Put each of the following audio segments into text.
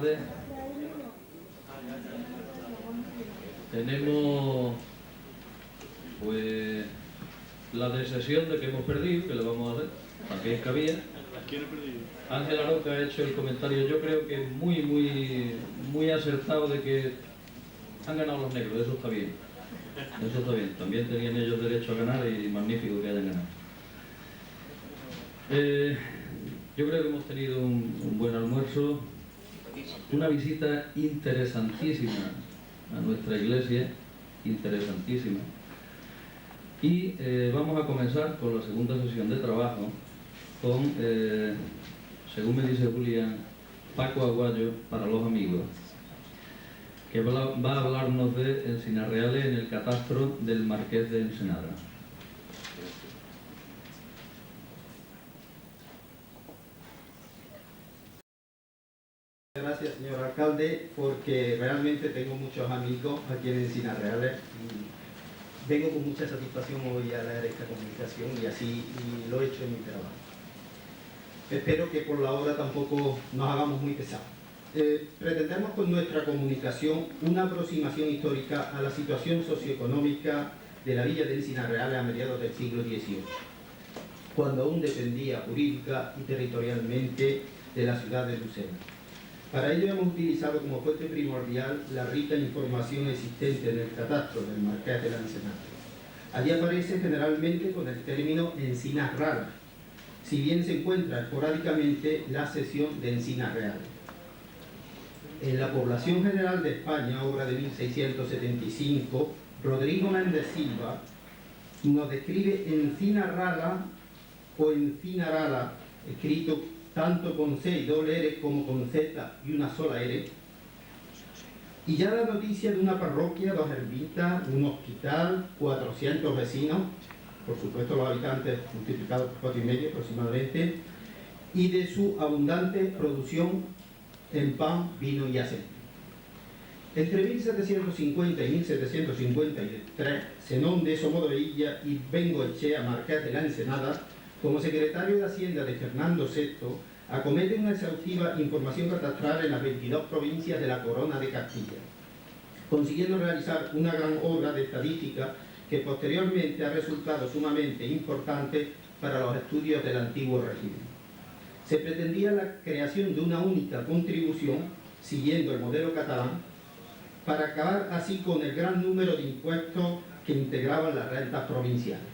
tardes. Tenemos pues la desesión de que hemos perdido, que le vamos a hacer, para que cabía. ¿Quién ha perdido? Ángel Aroca ha hecho el comentario, yo creo que muy acertado, de que han ganado los negros. Eso está bien. Eso está bien. También tenían ellos derecho a ganar y magnífico que hayan ganado. Yo creo que hemos tenido un buen almuerzo, una visita interesantísima a nuestra iglesia, interesantísima. Y vamos a comenzar con la segunda sesión de trabajo con, según me dice Julián, Paco Aguayo para los amigos, que va a hablarnos de Encinas Reales en el catastro del Marqués de Ensenada. Gracias, señor alcalde, porque realmente tengo muchos amigos aquí en Encinas Reales y vengo con mucha satisfacción hoy a leer esta comunicación y así lo he hecho en mi trabajo. Espero que por la hora tampoco nos hagamos muy pesados. Pretendemos con nuestra comunicación una aproximación histórica a la situación socioeconómica de la villa de Encinas Reales a mediados del siglo XVIII, cuando aún dependía jurídica y territorialmente de la ciudad de Lucena. Para ello hemos utilizado como fuente primordial la rica información existente en el catastro del Marqués de la Ensenada. Allí aparece generalmente con el término encinas raras, si bien se encuentra esporádicamente la cesión de encinas reales. En la población general de España, obra de 1675, Rodrigo Méndez Silva nos describe encina rala o encina rala, escrito tanto con C y doble R como con Z y una sola R, y ya la noticia de una parroquia, 2 ermitas, un hospital, 400 vecinos, por supuesto los habitantes multiplicados por 4,5 aproximadamente, y de su abundante producción en pan, vino y aceite. Entre 1750 y 1753, Zenón de Somodovilla y Bengoechea, Marqués de la Ensenada, como secretario de Hacienda de Fernando VI, acomete una exhaustiva información catastral en las 22 provincias de la Corona de Castilla, consiguiendo realizar una gran obra de estadística que posteriormente ha resultado sumamente importante para los estudios del antiguo régimen. Se pretendía la creación de una única contribución, siguiendo el modelo catalán, para acabar así con el gran número de impuestos que integraban las rentas provinciales.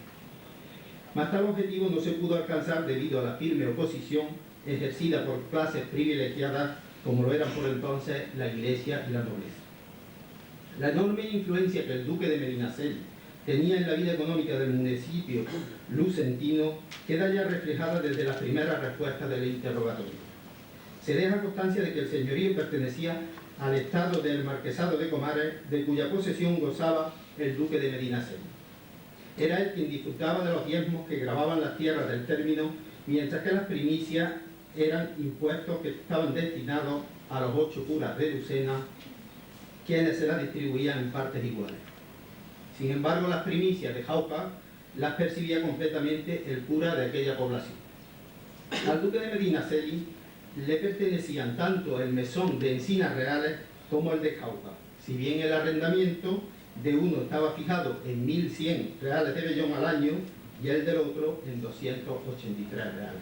Mas tal objetivo no se pudo alcanzar debido a la firme oposición ejercida por clases privilegiadas como lo eran por entonces la Iglesia y la nobleza. La enorme influencia que el duque de Medinaceli tenía en la vida económica del municipio lucentino queda ya reflejada desde las primeras respuestas del interrogatorio. Se deja constancia de que el señorío pertenecía al estado del Marquesado de Comares, de cuya posesión gozaba el duque de Medinaceli. Era él quien disfrutaba de los diezmos que gravaban las tierras del término, mientras que las primicias eran impuestos que estaban destinados a los 8 curas de Lucena, quienes se las distribuían en partes iguales. Sin embargo, las primicias de Jauja las percibía completamente el cura de aquella población. Al duque de Medinaceli le pertenecían tanto el mesón de Encinas Reales como el de Jauja, si bien el arrendamiento de uno estaba fijado en 1.100 reales de vellón al año y el del otro en 283 reales.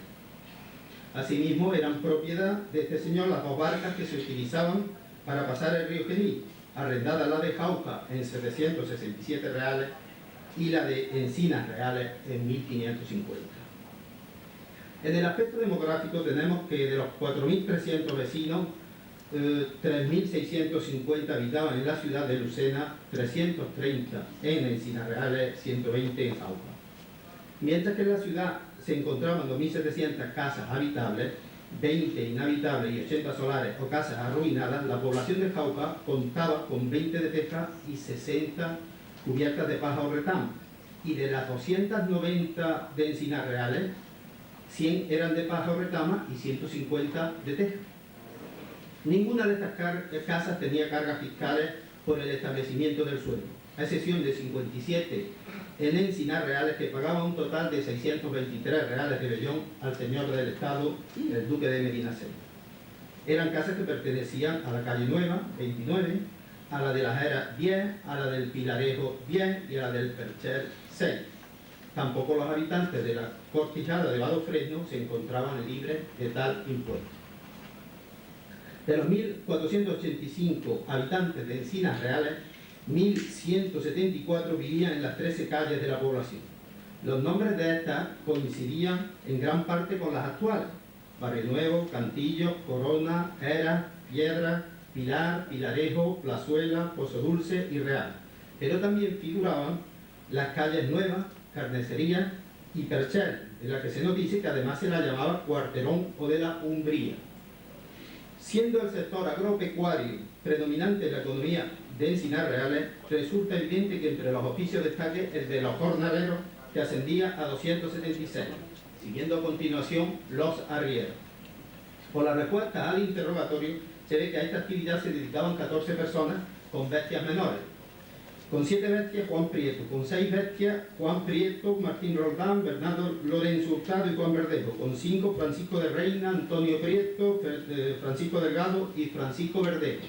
Asimismo, eran propiedad de este señor las 2 barcas que se utilizaban para pasar el río Genil, arrendada la de Jauja en 767 reales y la de Encinas Reales en 1.550. En el aspecto demográfico tenemos que de los 4.300 vecinos, 3.650 habitaban en la ciudad de Lucena, 330 en Encinas Reales, 120 en Jauja. Mientras que en la ciudad se encontraban 2.700 casas habitables, 20 inhabitables y 80 solares o casas arruinadas, la población de Jauja contaba con 20 de tejas y 60 cubiertas de paja o retán. Y de las 290 de Encinas Reales, 100 eran de paja o retama y 150 de teja. Ninguna de estas casas tenía cargas fiscales por el establecimiento del suelo, a excepción de 57 en Encinas Reales que pagaban un total de 623 reales de vellón al señor del Estado, el duque de Medinaceli. Eran casas que pertenecían a la calle Nueva, 29, a la de la Jera, 10, a la del Pilarejo, 10 y a la del Percher, 6. Tampoco los habitantes de la cortijada de Vado Fresno se encontraban libres de tal impuesto. De los 1.485 habitantes de Encinas Reales, 1.174 vivían en las 13 calles de la población. Los nombres de estas coincidían en gran parte con las actuales: Barrio Nuevo, Cantillo, Corona, Eras, Piedra, Pilar, Pilarejo, Plazuela, Pozo Dulce y Real. Pero también figuraban las calles Nuevas, Carnicería y Perchel, en la que se nos dice que además se la llamaba Cuarterón o de la Umbría. Siendo el sector agropecuario predominante en la economía de Encinas Reales, resulta evidente que entre los oficios destaque el de los jornaleros, que ascendía a 276, siguiendo a continuación los arrieros. Por la respuesta al interrogatorio se ve que a esta actividad se dedicaban 14 personas con bestias menores. Con 7 bestias, Juan Prieto; con 6 bestias, Juan Prieto, Martín Roldán, Bernardo Lorenzo Hurtado y Juan Verdejo; con 5, Francisco de Reina, Antonio Prieto, Francisco Delgado y Francisco Verdejo;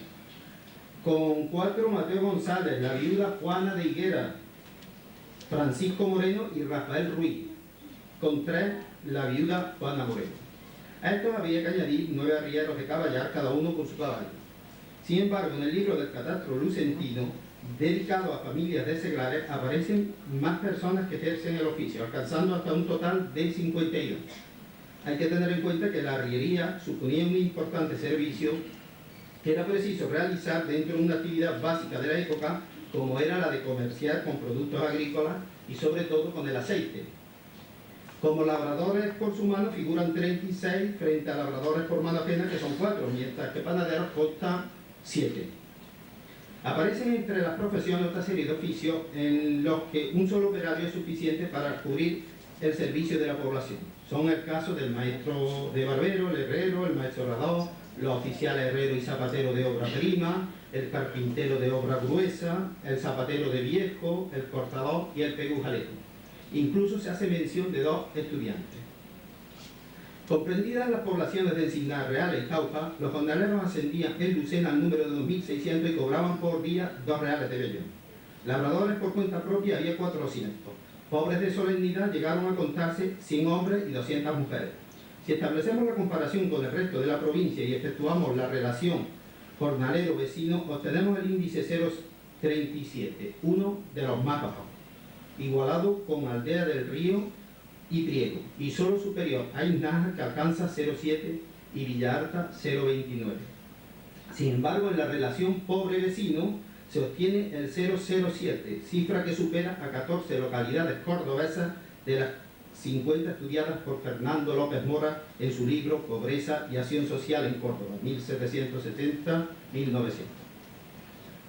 con 4, Mateo González, la viuda Juana de Higuera, Francisco Moreno y Rafael Ruiz; con 3, la viuda Juana Moreno. A esto había que añadir 9 arrieros de caballar, cada uno con su caballo. Sin embargo, en el libro del catastro lucentino, dedicado a familias de seglares, aparecen más personas que ejercen el oficio, alcanzando hasta un total de 52. Hay que tener en cuenta que la arriería suponía un importante servicio que era preciso realizar dentro de una actividad básica de la época, como era la de comerciar con productos agrícolas y sobre todo con el aceite. Como labradores por su mano figuran 36 frente a labradores por mano ajena, que son 4, mientras que panaderos constan 7. Aparecen entre las profesiones otra serie de oficios en los que un solo operario es suficiente para cubrir el servicio de la población. Son el caso del maestro de barbero, el herrero, el maestro herrador, los oficiales herrero y zapatero de obra prima, el carpintero de obra gruesa, el zapatero de viejo, el cortador y el pegujalero. Incluso se hace mención de 2 estudiantes. Comprendidas las poblaciones de Encinas Reales y Jauja, los jornaleros ascendían en Lucena al número de 2.600 y cobraban por día 2 reales de vellón. Labradores por cuenta propia había 400. Pobres de solemnidad llegaron a contarse 100 hombres y 200 mujeres. Si establecemos la comparación con el resto de la provincia y efectuamos la relación jornalero-vecino, obtenemos el índice 0,37, uno de los más bajos, igualado con Aldea del Río y Priego, y solo superior a Inaja, que alcanza 0,7, y Villalta 0,29. Sin embargo, en la relación pobre-vecino se obtiene el 0,07, cifra que supera a 14 localidades cordobesas de las 50 estudiadas por Fernando López Mora en su libro Pobreza y Acción Social en Córdoba, 1770-1900.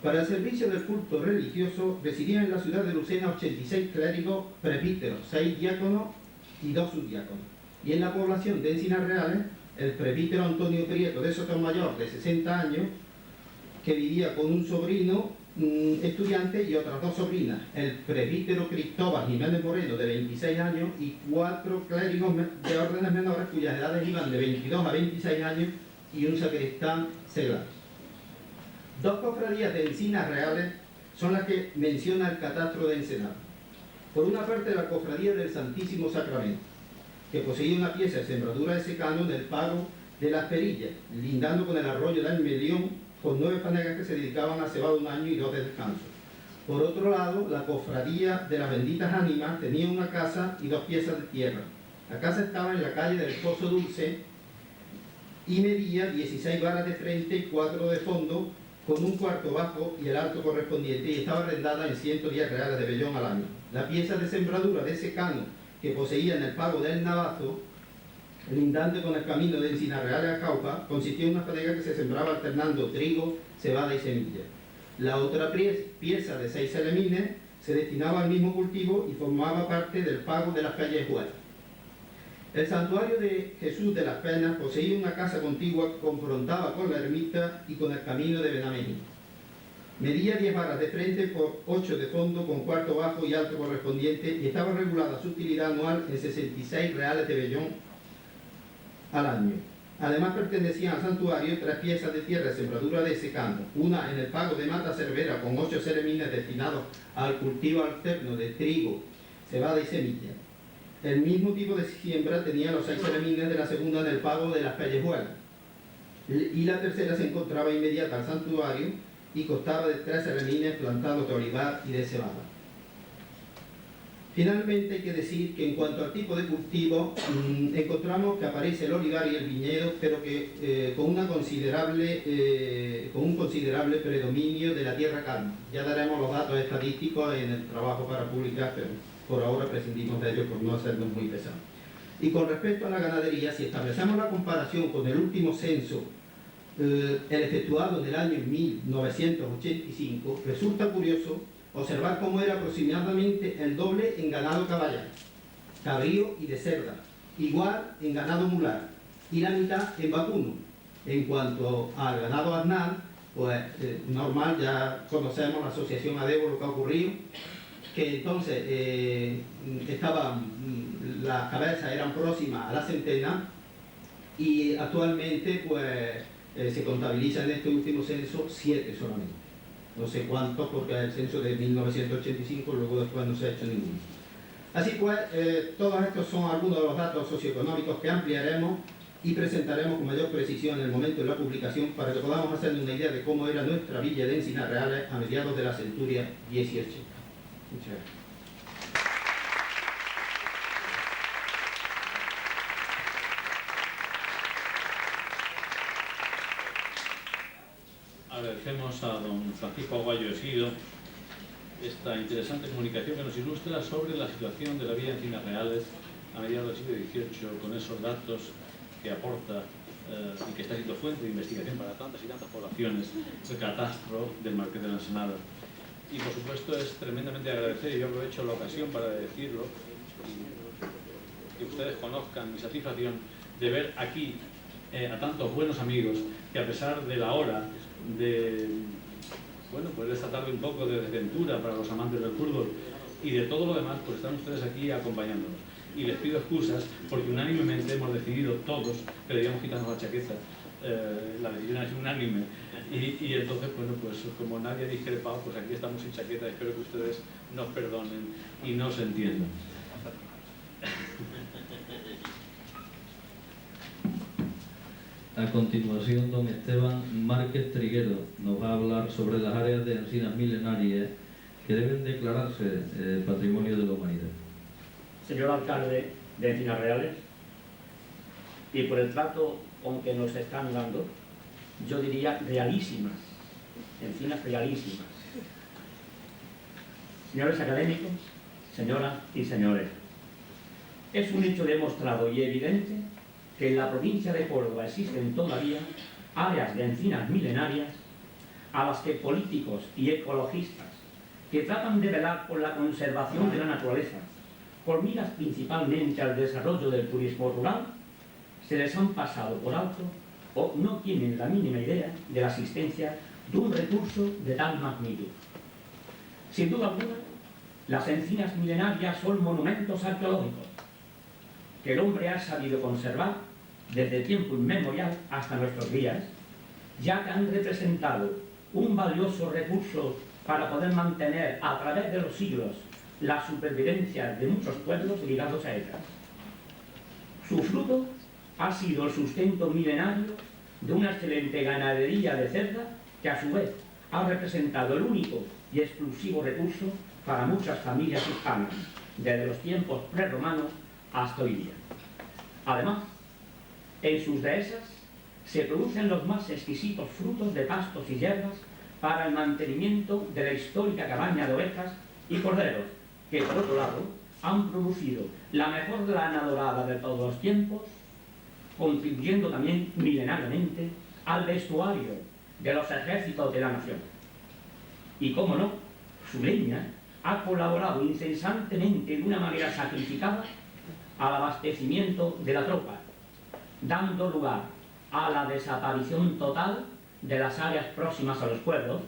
Para el servicio del culto religioso residían en la ciudad de Lucena 86 clérigos presbíteros, 6 diáconos y 2 subdiáconos. Y en la población de Encinas Reales, el presbítero Antonio Prieto de Sotomayor, de 60 años, que vivía con un sobrino estudiante y otras 2 sobrinas, el presbítero Cristóbal Jiménez Moreno, de 26 años, y 4 clérigos de órdenes menores cuyas edades iban de 22 a 26 años, y un sacristán seglar. 2 cofradías de Encinas Reales son las que menciona el catastro de Ensenada. Por una parte, la cofradía del Santísimo Sacramento, que poseía una pieza de sembradura de secano en el pago de Las Perillas, lindando con el arroyo del Melión, con 9 fanegas que se dedicaban a cebado un año y 2 de descanso. Por otro lado, la cofradía de las Benditas Ánimas tenía una casa y 2 piezas de tierra. La casa estaba en la calle del Pozo Dulce y medía 16 varas de frente y 4 de fondo, con un cuarto bajo y el alto correspondiente, y estaba arrendada en 110 reales de vellón al año. La pieza de sembradura de secano que poseía en el pago del Navazo, lindante con el camino de Encinas Reales a Jauja, consistía en una fanega que se sembraba alternando trigo, cebada y semillas. La otra pieza de 6 elemines se destinaba al mismo cultivo y formaba parte del pago de las calles Juárez. El santuario de Jesús de las Penas poseía una casa contigua que confrontaba con la ermita y con el camino de Benamejí. Medía 10 varas de frente por 8 de fondo, con cuarto bajo y alto correspondiente, y estaba regulada su utilidad anual en 66 reales de vellón al año. Además pertenecían al santuario 3 piezas de tierra de sembradura de secano, una en el pago de Mata Cervera con 8 seremines destinados al cultivo alterno de trigo, cebada y semilla. El mismo tipo de siembra tenía los 6 seremines de la segunda en el pago de las Pellejuelas. Y la tercera se encontraba inmediata al santuario y constaba de 3 seremines plantados de olivar y de cebada. Finalmente hay que decir que en cuanto al tipo de cultivo, encontramos que aparece el olivar y el viñedo, pero que con un considerable predominio de la tierra calma. Ya daremos los datos estadísticos en el trabajo para publicar, pero por ahora prescindimos de ellos por no hacernos muy pesados. Y con respecto a la ganadería, si establecemos la comparación con el último censo, el efectuado en el año 1985, resulta curioso observar cómo era aproximadamente el doble en ganado caballar, cabrío y de cerda, igual en ganado mular y la mitad en vacuno. En cuanto al ganado asnal, pues normal, ya conocemos la asociación ADEVO, lo que ha ocurrido, que entonces las cabezas eran próximas a la centena y actualmente pues se contabiliza en este último censo 7 solamente. No sé cuántos, porque el censo de 1985 luego después no se ha hecho ninguno. Así pues, todos estos son algunos de los datos socioeconómicos que ampliaremos y presentaremos con mayor precisión en el momento de la publicación para que podamos hacernos una idea de cómo era nuestra villa de Encinas Reales a mediados de la centuria XVIII. Muchas gracias. Agradecemos a don Francisco Aguayo Ejido esta interesante comunicación que nos ilustra sobre la situación de la villa de Encinas Reales a mediados del siglo XVIII, con esos datos que aporta y que está siendo fuente de investigación para tantas y tantas poblaciones, el catastro del Marqués de la Ensenada. Y por supuesto es tremendamente agradecer, y yo aprovecho la ocasión para decirlo, y que ustedes conozcan mi satisfacción de ver aquí a tantos buenos amigos que, a pesar de la hora de, bueno, pues de esta tarde un poco de desventura para los amantes del fútbol y de todo lo demás, pues están ustedes aquí acompañándonos. Y les pido excusas porque unánimemente hemos decidido todos que debíamos quitarnos la chaqueta. La decisión es unánime y entonces, bueno, pues como nadie ha discrepado, pues aquí estamos sin chaqueta. Espero que ustedes nos perdonen y nos entiendan. A continuación, don Esteban Márquez Triguero nos va a hablar sobre las áreas de encinas milenarias que deben declararse Patrimonio de la Humanidad. Señor alcalde de Encinas Reales, y por el trato con que nos están dando, yo diría realísimas, encinas realísimas. Señores académicos, señoras y señores, es un hecho demostrado y evidente que en la provincia de Córdoba existen todavía áreas de encinas milenarias a las que políticos y ecologistas que tratan de velar por la conservación de la naturaleza, por miras principalmente al desarrollo del turismo rural, se les han pasado por alto o no tienen la mínima idea de la existencia de un recurso de tal magnitud. Sin duda alguna, las encinas milenarias son monumentos arqueológicos que el hombre ha sabido conservar desde tiempo inmemorial hasta nuestros días, ya que han representado un valioso recurso para poder mantener a través de los siglos la supervivencia de muchos pueblos ligados a ellas. Su fruto ha sido el sustento milenario de una excelente ganadería de cerda que a su vez ha representado el único y exclusivo recurso para muchas familias hispanas, desde los tiempos prerromanos hasta hoy día. Además, en sus dehesas se producen los más exquisitos frutos de pastos y hierbas para el mantenimiento de la histórica cabaña de ovejas y corderos, que por otro lado han producido la mejor lana dorada de todos los tiempos, contribuyendo también milenariamente al vestuario de los ejércitos de la nación. Y cómo no, su leña ha colaborado incesantemente de una manera sacrificada al abastecimiento de la tropa, dando lugar a la desaparición total de las áreas próximas a los pueblos,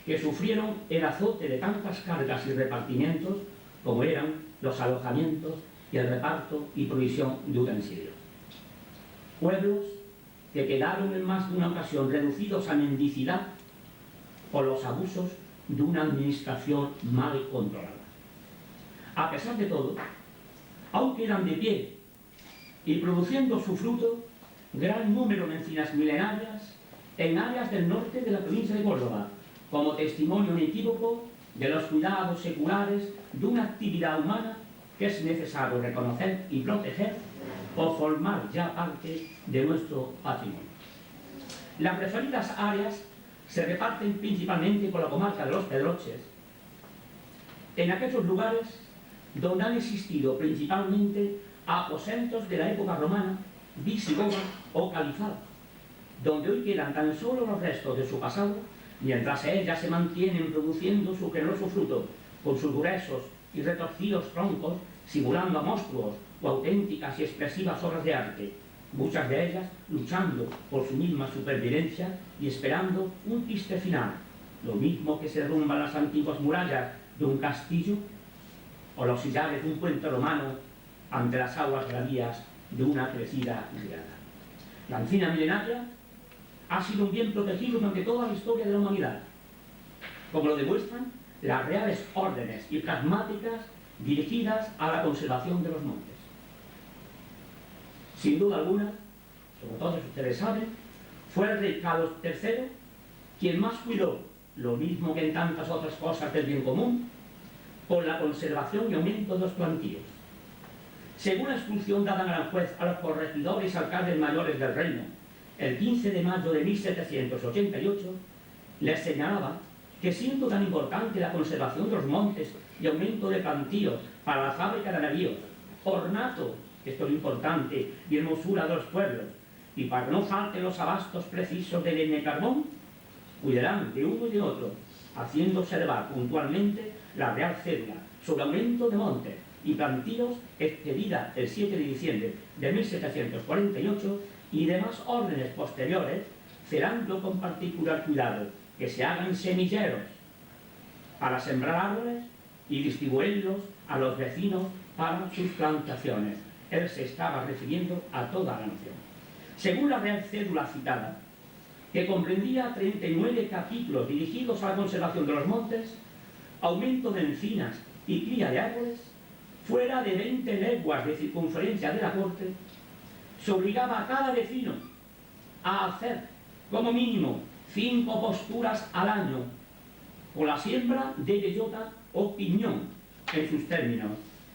que sufrieron el azote de tantas cargas y repartimientos como eran los alojamientos y el reparto y provisión de utensilios. Pueblos que quedaron en más de una ocasión reducidos a mendicidad por los abusos de una administración mal controlada. A pesar de todo, aún quedan de pie y produciendo su fruto gran número de encinas milenarias en áreas del norte de la provincia de Córdoba, como testimonio inequívoco de los cuidados seculares de una actividad humana que es necesario reconocer y proteger por formar ya parte de nuestro patrimonio. Las referidas áreas se reparten principalmente por la comarca de los Pedroches, en aquellos lugares donde han existido principalmente aposentos de la época romana, visigoda o califada, donde hoy quedan tan solo los restos de su pasado, mientras ellas se mantienen produciendo su generoso fruto con sus gruesos y retorcidos troncos, simulando a monstruos o auténticas y expresivas obras de arte, muchas de ellas luchando por su misma supervivencia y esperando un triste final, lo mismo que se derrumban las antiguas murallas de un castillo o los sillares de un puente romano ante las aguas bravías de una crecida riada. La encina milenaria ha sido un bien protegido durante toda la historia de la humanidad, como lo demuestran las reales órdenes y pragmáticas dirigidas a la conservación de los montes. Sin duda alguna, como todos ustedes saben, fue el rey Carlos III quien más cuidó, lo mismo que en tantas otras cosas del bien común, por la conservación y aumento de los plantíos. Según la instrucción dada en Aranjuez a los corregidores y alcaldes mayores del reino, el 15 de mayo de 1788, les señalaba que siendo tan importante la conservación de los montes y aumento de plantíos para la fábrica de navíos, ornato, esto es lo importante, y hermosura de los pueblos, y para que no falten los abastos precisos de leña y carbón, cuidarán de uno y de otro, haciendo observar puntualmente la Real Cédula sobre aumento de montes y plantíos expedida el 7 de diciembre de 1748 y demás órdenes posteriores, celando con particular cuidado que se hagan semilleros para sembrar árboles y distribuirlos a los vecinos para sus plantaciones. Él se estaba refiriendo a toda la nación. Según la Real Cédula citada, que comprendía 39 capítulos dirigidos a la conservación de los montes, aumento de encinas y cría de árboles, fuera de 20 leguas de circunferencia de la corte, se obligaba a cada vecino a hacer como mínimo 5 posturas al año con la siembra de bellota o piñón en sus términos,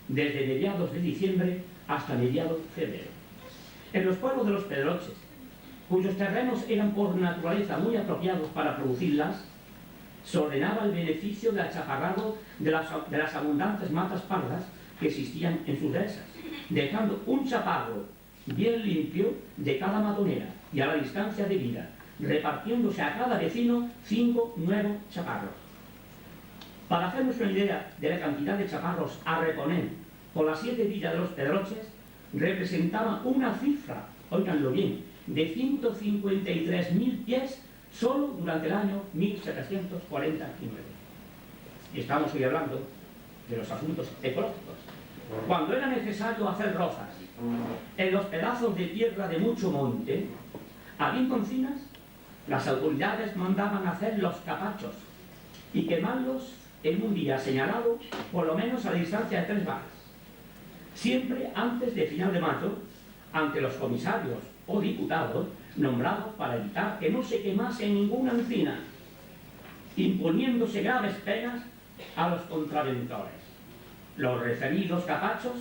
desde mediados de diciembre hasta mediados de febrero. En los pueblos de los Pedroches, cuyos terrenos eran por naturaleza muy apropiados para producirlas, se ordenaba el beneficio del achaparrado de las abundantes matas pardas que existían en sus dehesas, dejando un chaparro bien limpio de cada matonera y a la distancia debida, repartiéndose a cada vecino 5 nuevos chaparros. Para hacernos una idea de la cantidad de chaparros a reponer por las 7 villas de los Pedroches, representaba una cifra, óiganlo bien, de 153.000 pies solo durante el año 1749. Estamos hoy hablando de los asuntos ecológicos. Cuando era necesario hacer rozas en los pedazos de tierra de mucho monte, a bien concinas, las autoridades mandaban hacer los capachos y quemarlos en un día señalado, por lo menos a la distancia de 3 varas, siempre antes de final de mayo, ante los comisarios o diputados nombrados para evitar que no se quemase ninguna encina, imponiéndose graves penas a los contraventores. Los referidos capachos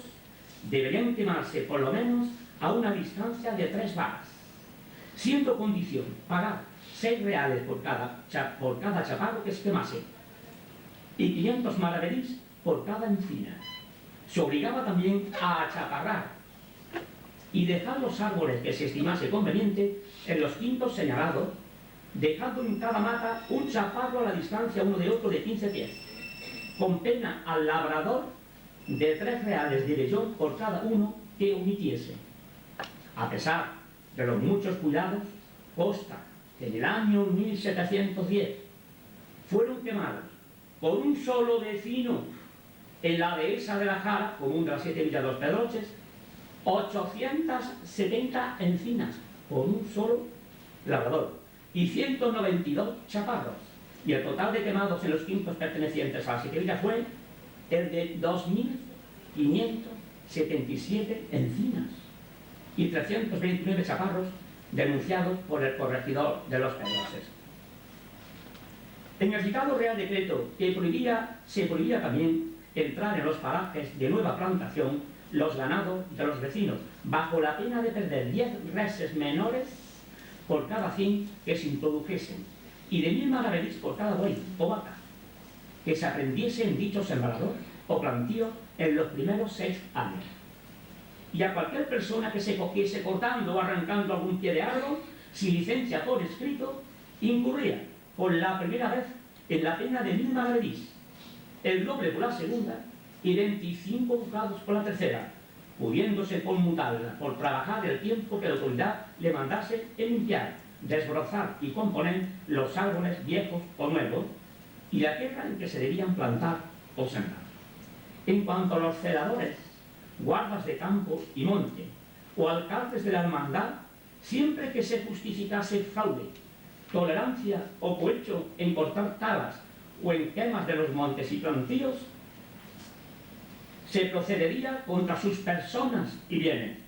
deberían quemarse por lo menos a una distancia de 3 varas, siendo condición pagar 6 reales por cada chaparro que se quemase y 500 maravedís por cada encina. Se obligaba también a achaparrar y dejar los árboles que se estimase conveniente en los quintos señalados, dejando en cada mata un chaparro a la distancia uno de otro de 15 pies, con pena al labrador de 3 reales de vellón por cada uno que omitiese. A pesar de los muchos cuidados, consta que en el año 1710 fueron quemados por un solo vecino en la dehesa de la Jara, común de las 7 villas de los Pedroches, 870 encinas, por un solo labrador y 192 chaparros. Y el total de quemados en los quintos pertenecientes a la sequía fue el de 2.577 encinas y 329 chaparros denunciados por el corregidor de los Pedroses. En el citado Real Decreto que se prohibía también entrar en los parajes de nueva plantación los ganados de los vecinos, bajo la pena de perder 10 reses menores por cada 100 que se introdujesen, y de 1000 maravedís por cada buey o vaca que se aprendiese en dicho sembrador o plantío en los primeros 6 años. Y a cualquier persona que se cogiese cortando o arrancando algún pie de árbol, sin licencia por escrito, incurría por la primera vez en la pena de 1000 maravedís, el doble por la segunda y 25 ducados por la tercera, pudiéndose conmutarla por trabajar el tiempo que la autoridad le mandase en limpiar, desbrozar y componer los árboles viejos o nuevos y la tierra en que se debían plantar o sembrar. En cuanto a los celadores, guardas de campo y monte o alcaldes de la hermandad, siempre que se justificase fraude, tolerancia o cohecho en cortar talas o en quemas de los montes y plantíos, se procedería contra sus personas y bienes,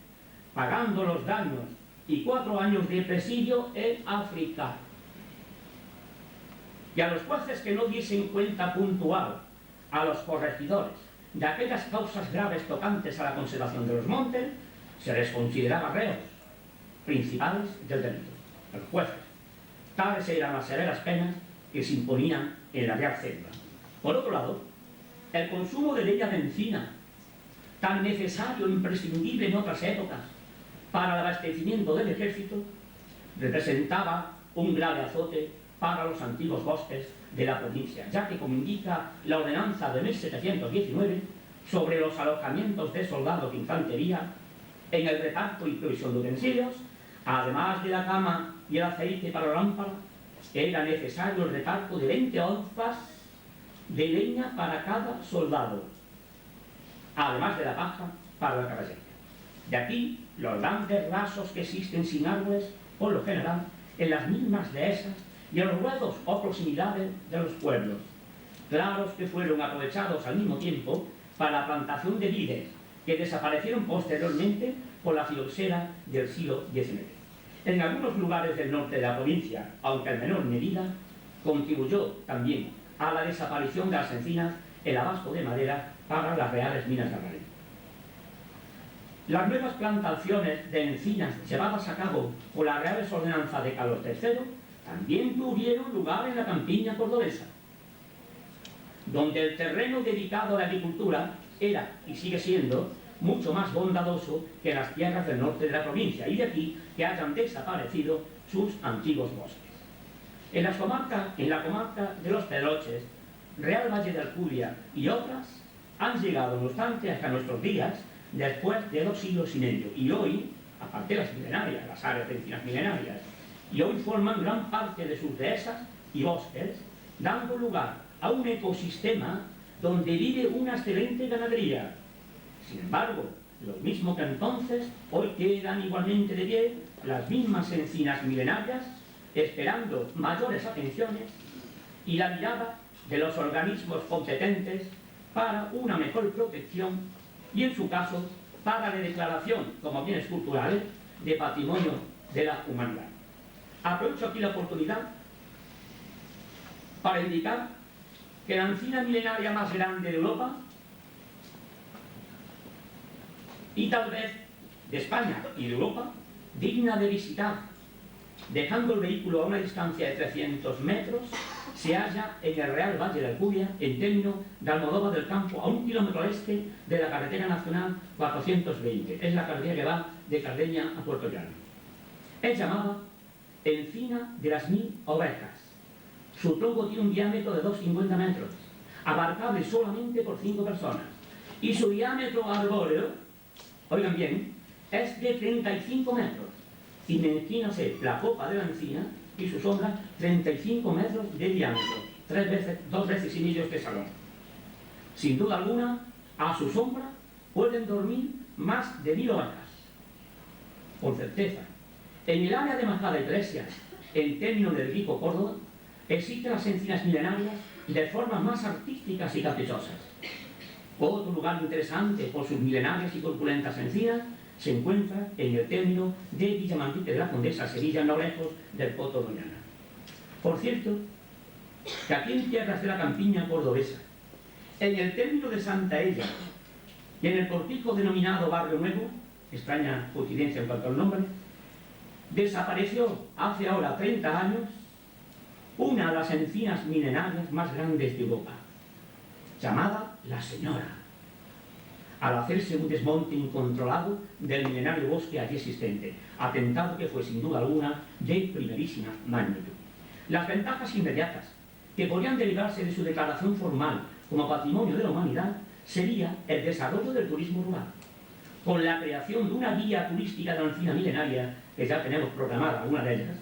pagando los daños y 4 años de presidio en África. Y a los jueces que no diesen cuenta puntual a los corregidores de aquellas causas graves tocantes a la conservación de los montes, se les consideraba reos principales del delito, los jueces. Tales eran las severas penas que se imponían en la Real Cédula. Por otro lado, el consumo de leña de encina, tan necesario e imprescindible en otras épocas para el abastecimiento del ejército, representaba un grave azote para los antiguos bosques de la provincia, ya que, como indica la ordenanza de 1719 sobre los alojamientos de soldados de infantería, en el reparto y provisión de utensilios, además de la cama y el aceite para la lámpara, era necesario el reparto de 20 onzas de leña para cada soldado, además de la paja para la caballería. De aquí los grandes rasos que existen sin árboles, por lo general, en las mismas dehesas y en los ruedos o proximidades de los pueblos, claros que fueron aprovechados al mismo tiempo para la plantación de vides, que desaparecieron posteriormente por la filoxera del siglo XIX. En algunos lugares del norte de la provincia, aunque en menor medida, contribuyó también a la desaparición de las encinas el abasto de madera para las reales minas de Arralén. Las nuevas plantaciones de encinas llevadas a cabo por las reales ordenanzas de Carlos III también tuvieron lugar en la campiña cordobesa, donde el terreno dedicado a la agricultura era, y sigue siendo, mucho más bondadoso que las tierras del norte de la provincia, y de aquí que hayan desaparecido sus antiguos bosques. En la comarca de los Pedroches, Real Valle de Alcudia y otras han llegado, no obstante, hasta nuestros días, después de 2 siglos y medio, y hoy, aparte de las milenarias, las áreas de encinas milenarias, y hoy forman gran parte de sus dehesas y bosques, dando lugar a un ecosistema donde vive una excelente ganadería. Sin embargo, lo mismo que entonces, hoy quedan igualmente de pie las mismas encinas milenarias, esperando mayores atenciones y la mirada de los organismos competentes para una mejor protección y, en su caso, para la declaración como bienes culturales de patrimonio de la humanidad. Aprovecho aquí la oportunidad para indicar que la encina milenaria más grande de Europa y tal vez de España y de Europa, digna de visitar, dejando el vehículo a una distancia de 300 metros, se halla en el Real Valle de Alcudia, en término de Almodóvar del Campo, a 1 kilómetro al este de la carretera nacional 420. Es la carretera que va de Cardeña a Puerto Llano. Es llamada Encina de las 1000 Ovejas. Su tronco tiene un diámetro de 2,50 metros, abarcable solamente por 5 personas, y su diámetro arbóreo, oigan bien, es de 35 metros. Imagínense la copa de la encina y su sombra, 35 metros de diámetro, 2 veces y medio este salón. Sin duda alguna, a su sombra pueden dormir más de 1000 ovejas, con certeza. En el área de Majada Iglesias, en términos del rico Córdoba, existen las encinas milenarias de formas más artísticas y caprichosas. Otro lugar interesante por sus milenarias y corpulentas encinas se encuentra en el término de Villamanrique de la Condesa, Sevilla, no lejos del Poto Doñana. Por cierto, que aquí en tierras de la campiña cordobesa, en el término de Santa Ella y en el cortijo denominado Barrio Nuevo, extraña coincidencia en cuanto al nombre, desapareció hace ahora 30 años una de las encinas milenarias más grandes de Europa, llamada La Señora, al hacerse un desmonte incontrolado del milenario bosque allí existente, atentado que fue sin duda alguna de primerísima magnitud. Las ventajas inmediatas que podrían derivarse de su declaración formal como patrimonio de la humanidad sería el desarrollo del turismo rural, con la creación de una guía turística de la encina milenaria, que ya tenemos programada alguna de ellas,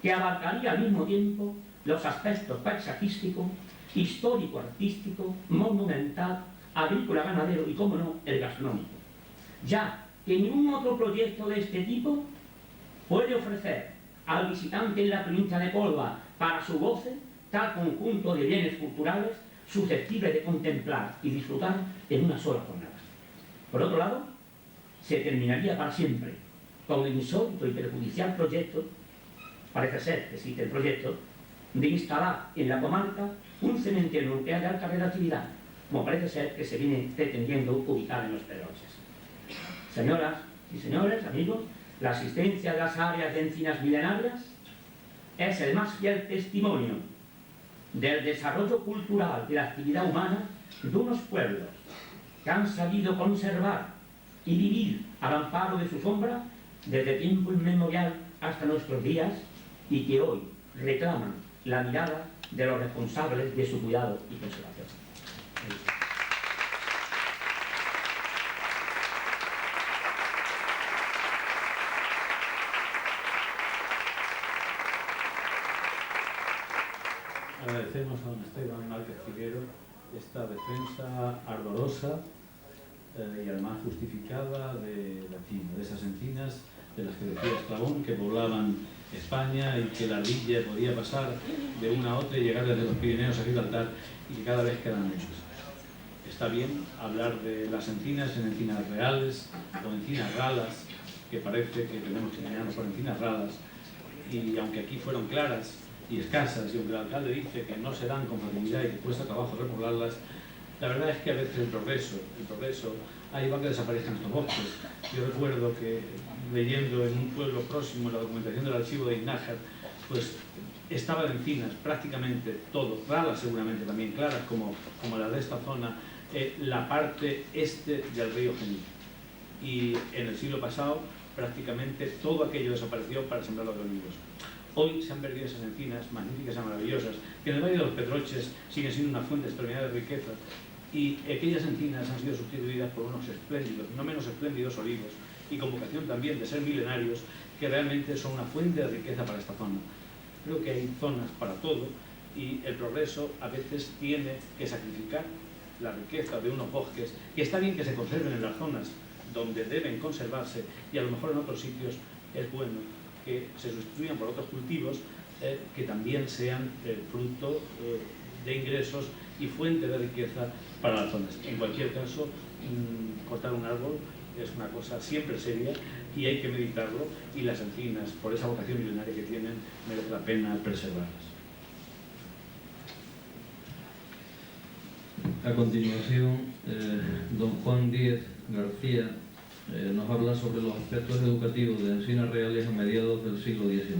que abarcaría al mismo tiempo los aspectos paisajístico, histórico-artístico, monumental, agrícola-ganadero y, como no, el gastronómico. Ya que ningún otro proyecto de este tipo puede ofrecer al visitante en la provincia de Córdoba para su goce tal conjunto de bienes culturales susceptibles de contemplar y disfrutar en una sola jornada. Por otro lado, se terminaría para siempre con el insólito y perjudicial proyecto, parece ser que existe el proyecto, de instalar en la comarca un cementerio nuclear de alta relatividad, como parece ser que se viene pretendiendo ubicar en los Pedroches. Señoras y señores, amigos, la existencia de las áreas de encinas milenarias es el más fiel testimonio del desarrollo cultural de la actividad humana de unos pueblos que han sabido conservar y vivir al amparo de su sombra desde tiempo inmemorial hasta nuestros días y que hoy reclaman la mirada de los responsables de su cuidado y conservación. Agradecemos a don Esteban Márquez Figuero esta defensa ardorosa y además justificada de esas encinas de las que decía Estrabón, que poblaban España y que la ardilla podía pasar de una a otra y llegar desde los Pirineos a Gibraltar y que cada vez quedan menos. Está bien hablar de las encinas en encinas reales o encinas ralas, que parece que tenemos que engañarnos por encinas ralas, y aunque aquí fueron claras y escasas, y aunque el alcalde dice que no se dan con facilidad y que cuesta trabajo repoblarlas, la verdad es que a veces el progreso ha llevado a que desaparezcan estos bosques. Yo recuerdo que leyendo en un pueblo próximo la documentación del archivo de Iznájar, pues estaban encinas prácticamente todo, ralas seguramente también, claras como las de esta zona, la parte este del río Genil. Y en el siglo pasado prácticamente todo aquello desapareció para sembrar los olivos. Hoy se han perdido esas encinas magníficas y maravillosas, que en el Valle de los Pedroches siguen siendo una fuente extraordinaria de riqueza, y aquellas encinas han sido sustituidas por unos espléndidos, no menos espléndidos olivos, y con vocación también de ser milenarios, que realmente son una fuente de riqueza para esta zona. Creo que hay zonas para todo, y el progreso a veces tiene que sacrificar la riqueza de unos bosques, que está bien que se conserven en las zonas donde deben conservarse, y a lo mejor en otros sitios es bueno que se sustituyan por otros cultivos que también sean fruto de ingresos y fuente de riqueza para las zonas. En cualquier caso, cortar un árbol es una cosa siempre seria y hay que meditarlo, y las encinas, por esa vocación milenaria que tienen, merece la pena preservarlas. A continuación, don Juan Díez García nos habla sobre los aspectos educativos de encinas reales a mediados del siglo XIX.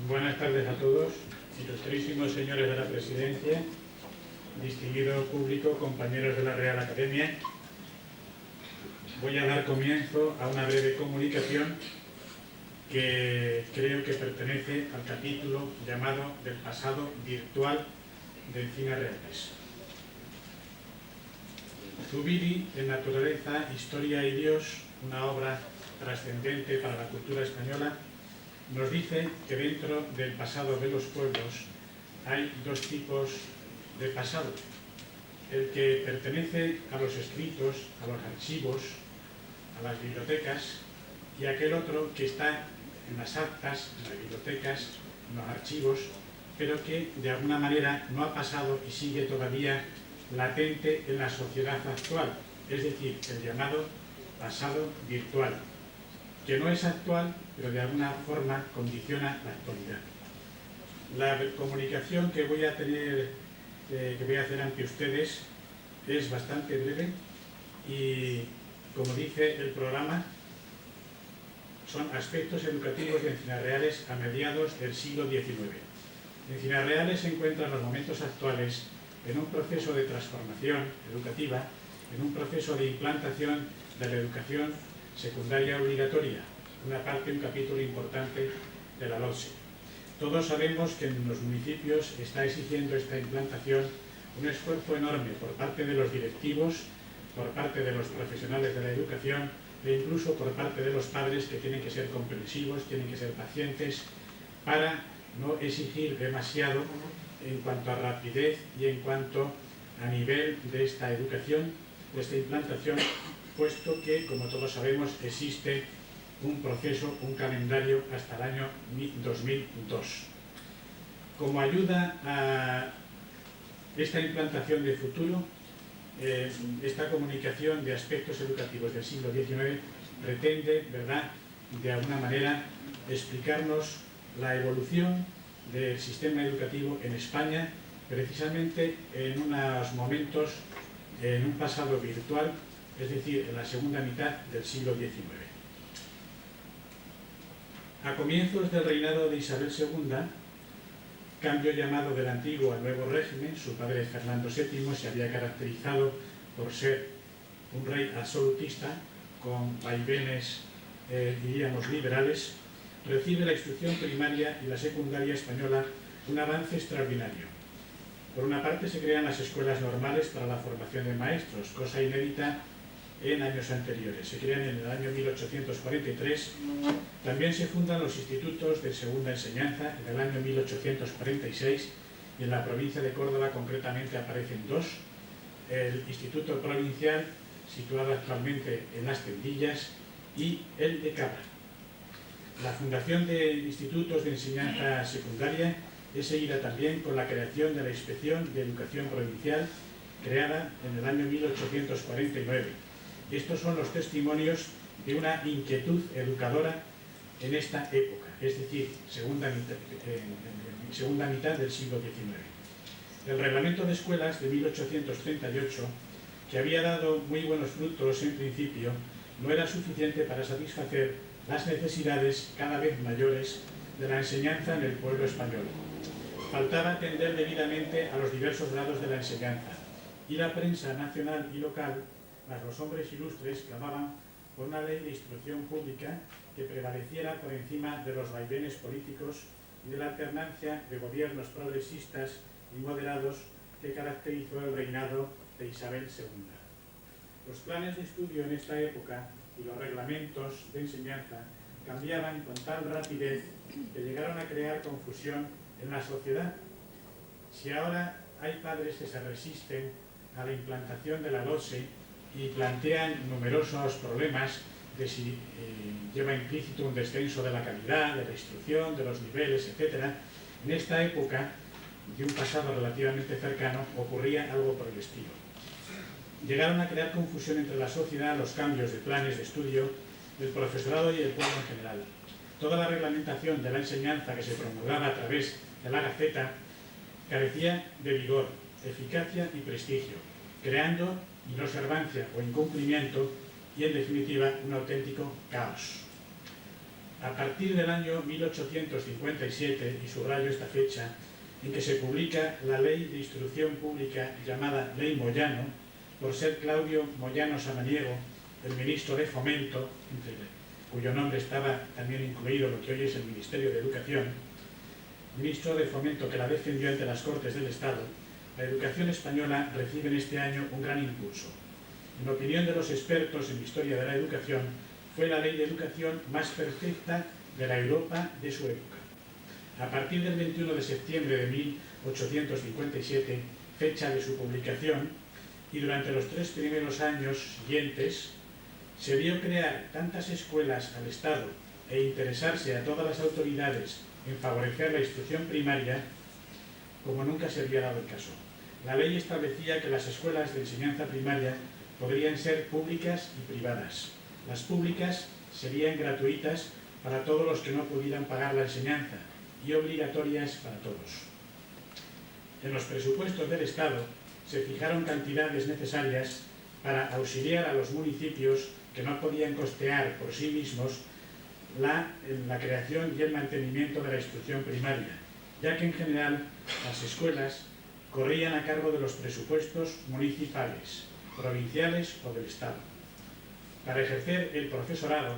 Buenas tardes a todos, ilustrísimos señores de la Presidencia, distinguido público, compañeros de la Real Academia. Voy a dar comienzo a una breve comunicación que creo que pertenece al capítulo llamado del pasado virtual de encinas reales. Zubiri, en Naturaleza, Historia y Dios, una obra trascendente para la cultura española, nos dice que dentro del pasado de los pueblos hay dos tipos de pasado: el que pertenece a los escritos, a los archivos, a las bibliotecas, y aquel otro que está en las actas, en las bibliotecas, en los archivos, pero que de alguna manera no ha pasado y sigue todavía latente en la sociedad actual, es decir, el llamado pasado virtual, que no es actual, pero de alguna forma condiciona la actualidad. La comunicación que voy a tener, que voy a hacer ante ustedes, es bastante breve y, como dice el programa, son aspectos educativos de Encinas Reales a mediados del siglo XIX. Encinas Reales se encuentra en los momentos actuales en un proceso de transformación educativa, en un proceso de implantación de la educación secundaria obligatoria, un capítulo importante de la LOSE. Todos sabemos que en los municipios está exigiendo esta implantación un esfuerzo enorme por parte de los directivos, por parte de los profesionales de la educación e incluso por parte de los padres, que tienen que ser comprensivos, tienen que ser pacientes para no exigir demasiado en cuanto a rapidez y en cuanto a nivel de esta educación, de esta implantación, puesto que, como todos sabemos, existe un proceso, un calendario hasta el año 2002. Como ayuda a esta implantación de futuro, esta comunicación de aspectos educativos del siglo XIX pretende, ¿verdad?, de alguna manera explicarnos la evolución del sistema educativo en España, precisamente en unos momentos, en un pasado virtual, es decir, en la segunda mitad del siglo XIX. A comienzos del reinado de Isabel II, cambio llamado del antiguo al nuevo régimen, su padre Fernando VII se había caracterizado por ser un rey absolutista, con vaivenes, diríamos, liberales. Recibe la instrucción primaria y la secundaria española un avance extraordinario. Por una parte, se crean las escuelas normales para la formación de maestros, cosa inédita en años anteriores. Se crean en el año 1843. También se fundan los institutos de segunda enseñanza en el año 1846, y en la provincia de Córdoba concretamente aparecen dos: el Instituto Provincial, situado actualmente en Las Tendillas, y el de Cabra. La fundación de institutos de enseñanza secundaria es seguida también con la creación de la Inspección de Educación Provincial, creada en el año 1849. Estos son los testimonios de una inquietud educadora en esta época, es decir, segunda mitad del siglo XIX. El Reglamento de Escuelas de 1838, que había dado muy buenos frutos en principio, no era suficiente para satisfacer las necesidades cada vez mayores de la enseñanza en el pueblo español. Faltaba atender debidamente a los diversos grados de la enseñanza, y la prensa nacional y local, más los hombres ilustres, clamaban por una ley de instrucción pública que prevaleciera por encima de los vaivenes políticos y de la alternancia de gobiernos progresistas y moderados que caracterizó el reinado de Isabel II. Los planes de estudio en esta época y los reglamentos de enseñanza cambiaban con tal rapidez que llegaron a crear confusión en la sociedad. Si ahora hay padres que se resisten a la implantación de la LOSE y plantean numerosos problemas de si lleva implícito un descenso de la calidad, de la instrucción, de los niveles, etc., en esta época, de un pasado relativamente cercano, ocurría algo por el estilo. Llegaron a crear confusión entre la sociedad los cambios de planes de estudio del profesorado y del pueblo en general. Toda la reglamentación de la enseñanza que se promulgaba a través de la Gaceta carecía de vigor, eficacia y prestigio, creando inobservancia o incumplimiento y, en definitiva, un auténtico caos. A partir del año 1857, y subrayo esta fecha, en que se publica la Ley de Instrucción Pública llamada Ley Moyano, por ser Claudio Moyano Samaniego, el ministro de Fomento, cuyo nombre estaba también incluido lo que hoy es el Ministerio de Educación, ministro de Fomento que la defendió ante las Cortes del Estado, la educación española recibe en este año un gran impulso. En opinión de los expertos en historia de la educación, fue la ley de educación más perfecta de la Europa de su época. A partir del 21 de septiembre de 1857, fecha de su publicación, y durante los 3 primeros años siguientes, se vio crear tantas escuelas al Estado e interesarse a todas las autoridades en favorecer la instrucción primaria como nunca se había dado el caso. La ley establecía que las escuelas de enseñanza primaria podrían ser públicas y privadas. Las públicas serían gratuitas para todos los que no pudieran pagar la enseñanza y obligatorias para todos. En los presupuestos del Estado se fijaron cantidades necesarias para auxiliar a los municipios que no podían costear por sí mismos la creación y el mantenimiento de la instrucción primaria, ya que en general las escuelas corrían a cargo de los presupuestos municipales, provinciales o del Estado. Para ejercer el profesorado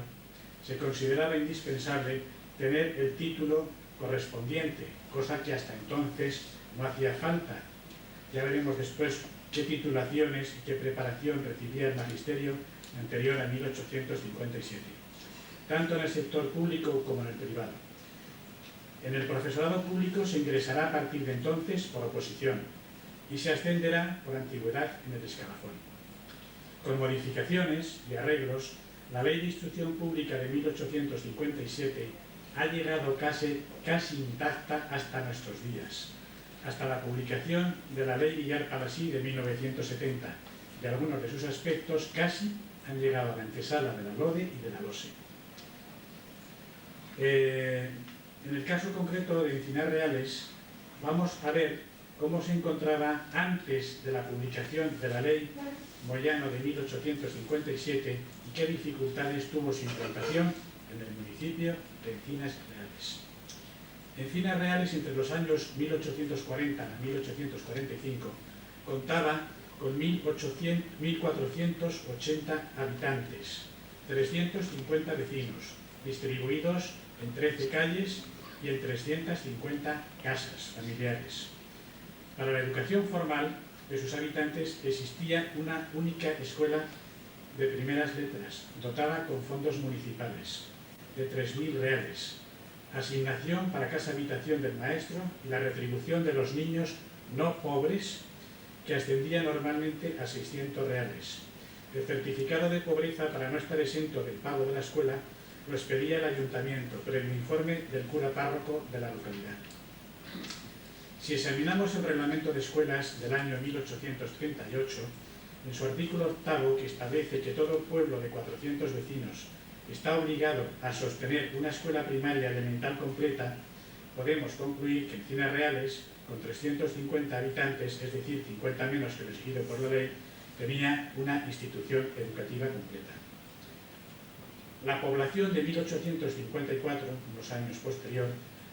se consideraba indispensable tener el título correspondiente, cosa que hasta entonces no hacía falta. Ya veremos después qué titulaciones y qué preparación recibía el magisterio anterior a 1857, tanto en el sector público como en el privado. En el profesorado público se ingresará a partir de entonces por oposición y se ascenderá por antigüedad en el escalafón. Con modificaciones y arreglos, la Ley de Instrucción Pública de 1857 ha llegado casi intacta hasta nuestros días, hasta la publicación de la Ley Villar-Palasí de 1970, y algunos de sus aspectos casi han llegado a la antesala de la LODE y de la LOSE. En el caso concreto de Encinar Reales, vamos a ver cómo se encontraba antes de la publicación de la Ley Moyano de 1857 y qué dificultades tuvo su implantación en el municipio de Encinas Reales. Encinas Reales, entre los años 1840 a 1845, contaba con 1.480 habitantes, 350 vecinos, distribuidos en 13 calles y en 350 casas familiares. Para la educación formal de sus habitantes existía una única escuela de primeras letras, dotada con fondos municipales, de 3.000 reales, asignación para casa habitación del maestro y la retribución de los niños no pobres, que ascendía normalmente a 600 reales. El certificado de pobreza, para no estar exento del pago de la escuela, lo expedía el ayuntamiento, previo informe del cura párroco de la localidad. Si examinamos el reglamento de escuelas del año 1838, en su artículo 8, que establece que todo pueblo de 400 vecinos está obligado a sostener una escuela primaria elemental completa, podemos concluir que Encinas Reales, con 350 habitantes, es decir, 50 menos que lo exigido por la ley, tenía una institución educativa completa. La población de 1854, unos años posterior,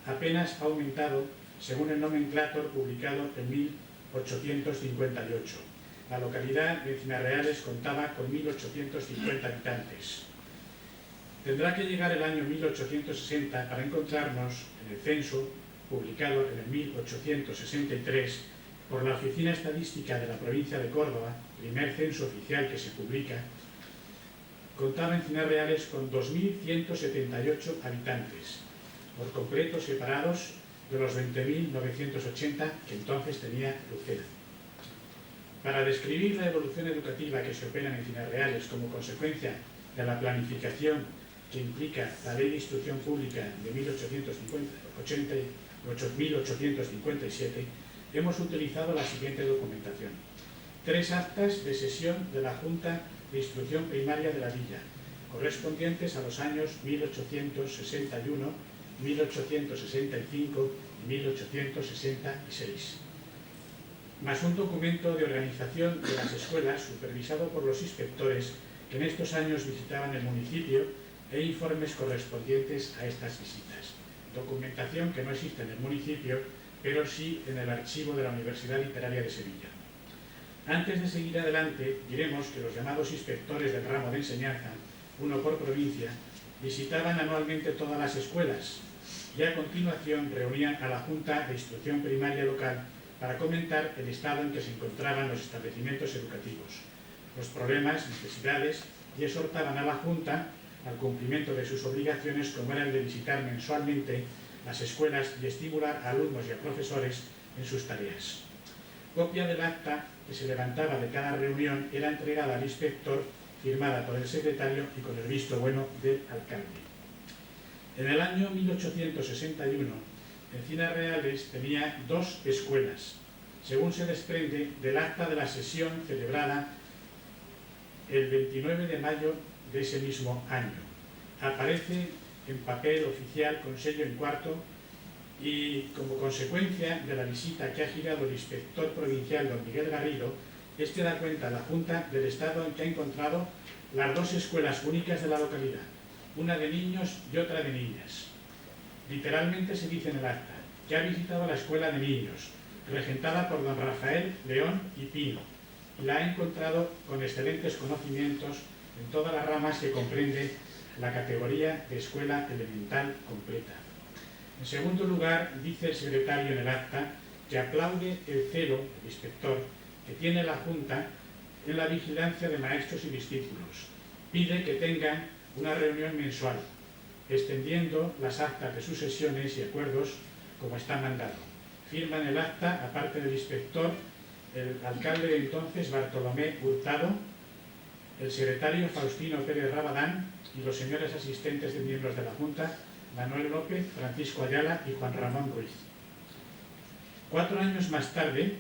apenas ha aumentado según el nomenclátor publicado en 1858. La localidad de Encinas Reales contaba con 1.850 habitantes. Tendrá que llegar el año 1860 para encontrarnos en el censo, publicado en el 1863 por la Oficina Estadística de la provincia de Córdoba, primer censo oficial que se publica, contaba Encinas Reales con 2.178 habitantes, por completo separados de los 20.980 que entonces tenía Lucena. Para describir la evolución educativa que se opera en Encinas Reales como consecuencia de la planificación que implica la Ley de Instrucción Pública de 1857, hemos utilizado la siguiente documentación. 3 actas de sesión de la Junta de Instrucción Primaria de la Villa, correspondientes a los años 1861, 1865 y 1866, más un documento de organización de las escuelas supervisado por los inspectores que en estos años visitaban el municipio e informes correspondientes a estas visitas. Documentación que no existe en el municipio, pero sí en el archivo de la Universidad Literaria de Sevilla. Antes de seguir adelante, diremos que los llamados inspectores del ramo de enseñanza, uno por provincia, visitaban anualmente todas las escuelas y a continuación reunían a la Junta de Instrucción Primaria local para comentar el estado en que se encontraban los establecimientos educativos, los problemas, necesidades, y exhortaban a la Junta al cumplimiento de sus obligaciones, como era el de visitar mensualmente las escuelas y estimular a alumnos y a profesores en sus tareas. Copia del acta que se levantaba de cada reunión era entregada al inspector firmada por el secretario y con el visto bueno del alcalde. En el año 1861, Encinas Reales tenía 2 escuelas, según se desprende del acta de la sesión celebrada el 29 de mayo de ese mismo año. Aparece en papel oficial con sello en cuarto y, como consecuencia de la visita que ha girado el inspector provincial don Miguel Garrido, este da cuenta a la Junta del estado en que ha encontrado las 2 escuelas únicas de la localidad, una de niños y otra de niñas. Literalmente se dice en el acta que ha visitado la escuela de niños, regentada por don Rafael León y Pino, y la ha encontrado con excelentes conocimientos en todas las ramas que comprende la categoría de escuela elemental completa. En segundo lugar, dice el secretario en el acta que aplaude el celo del inspector que tiene la Junta en la vigilancia de maestros y discípulos. Pide que tengan una reunión mensual, extendiendo las actas de sus sesiones y acuerdos como está mandado. Firma en el acta, aparte del inspector, el alcalde de entonces Bartolomé Hurtado, el secretario Faustino Pérez Rabadán y los señores asistentes de miembros de la Junta, Manuel López, Francisco Ayala y Juan Ramón Ruiz. 4 años más tarde,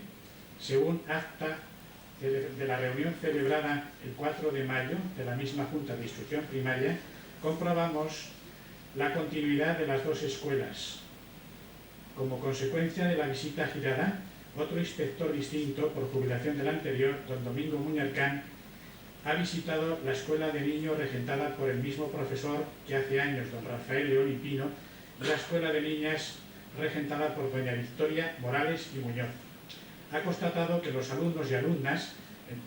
según acta de la reunión celebrada el 4 de mayo de la misma Junta de Instrucción Primaria, comprobamos la continuidad de las 2 escuelas. Como consecuencia de la visita girada, otro inspector distinto, por jubilación del anterior, don Domingo Muñarcán, ha visitado la escuela de niños regentada por el mismo profesor que hace años, don Rafael León y Pino, y la escuela de niñas regentada por doña Victoria Morales y Muñoz. Ha constatado que los alumnos y alumnas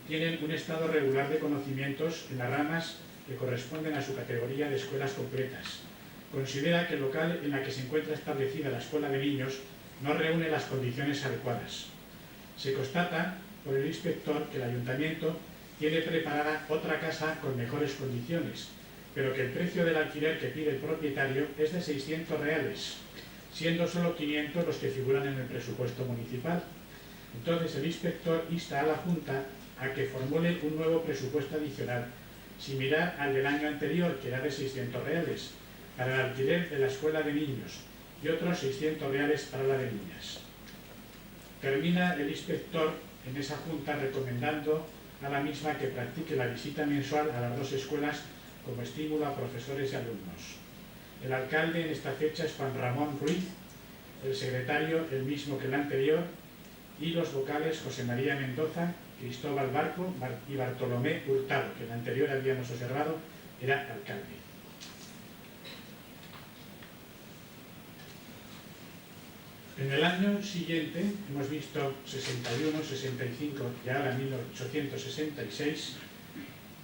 tienen un estado regular de conocimientos en las ramas que corresponden a su categoría de escuelas completas. Considera que el local en la que se encuentra establecida la escuela de niños no reúne las condiciones adecuadas. Se constata por el inspector que el ayuntamiento tiene preparada otra casa con mejores condiciones, pero que el precio del alquiler que pide el propietario es de 600 reales, siendo solo 500 los que figuran en el presupuesto municipal. Entonces el inspector insta a la Junta a que formule un nuevo presupuesto adicional, similar al del año anterior, que era de 600 reales, para el alquiler de la escuela de niños y otros 600 reales para la de niñas. Termina el inspector en esa Junta recomendando a la misma que practique la visita mensual a las 2 escuelas como estímulo a profesores y alumnos. El alcalde en esta fecha es Juan Ramón Ruiz, el secretario el mismo que el anterior, y los vocales José María Mendoza, Cristóbal Barco y Bartolomé Hurtado, que el anterior habíamos observado era alcalde. En el año siguiente, hemos visto 61, 65 y ahora 1866,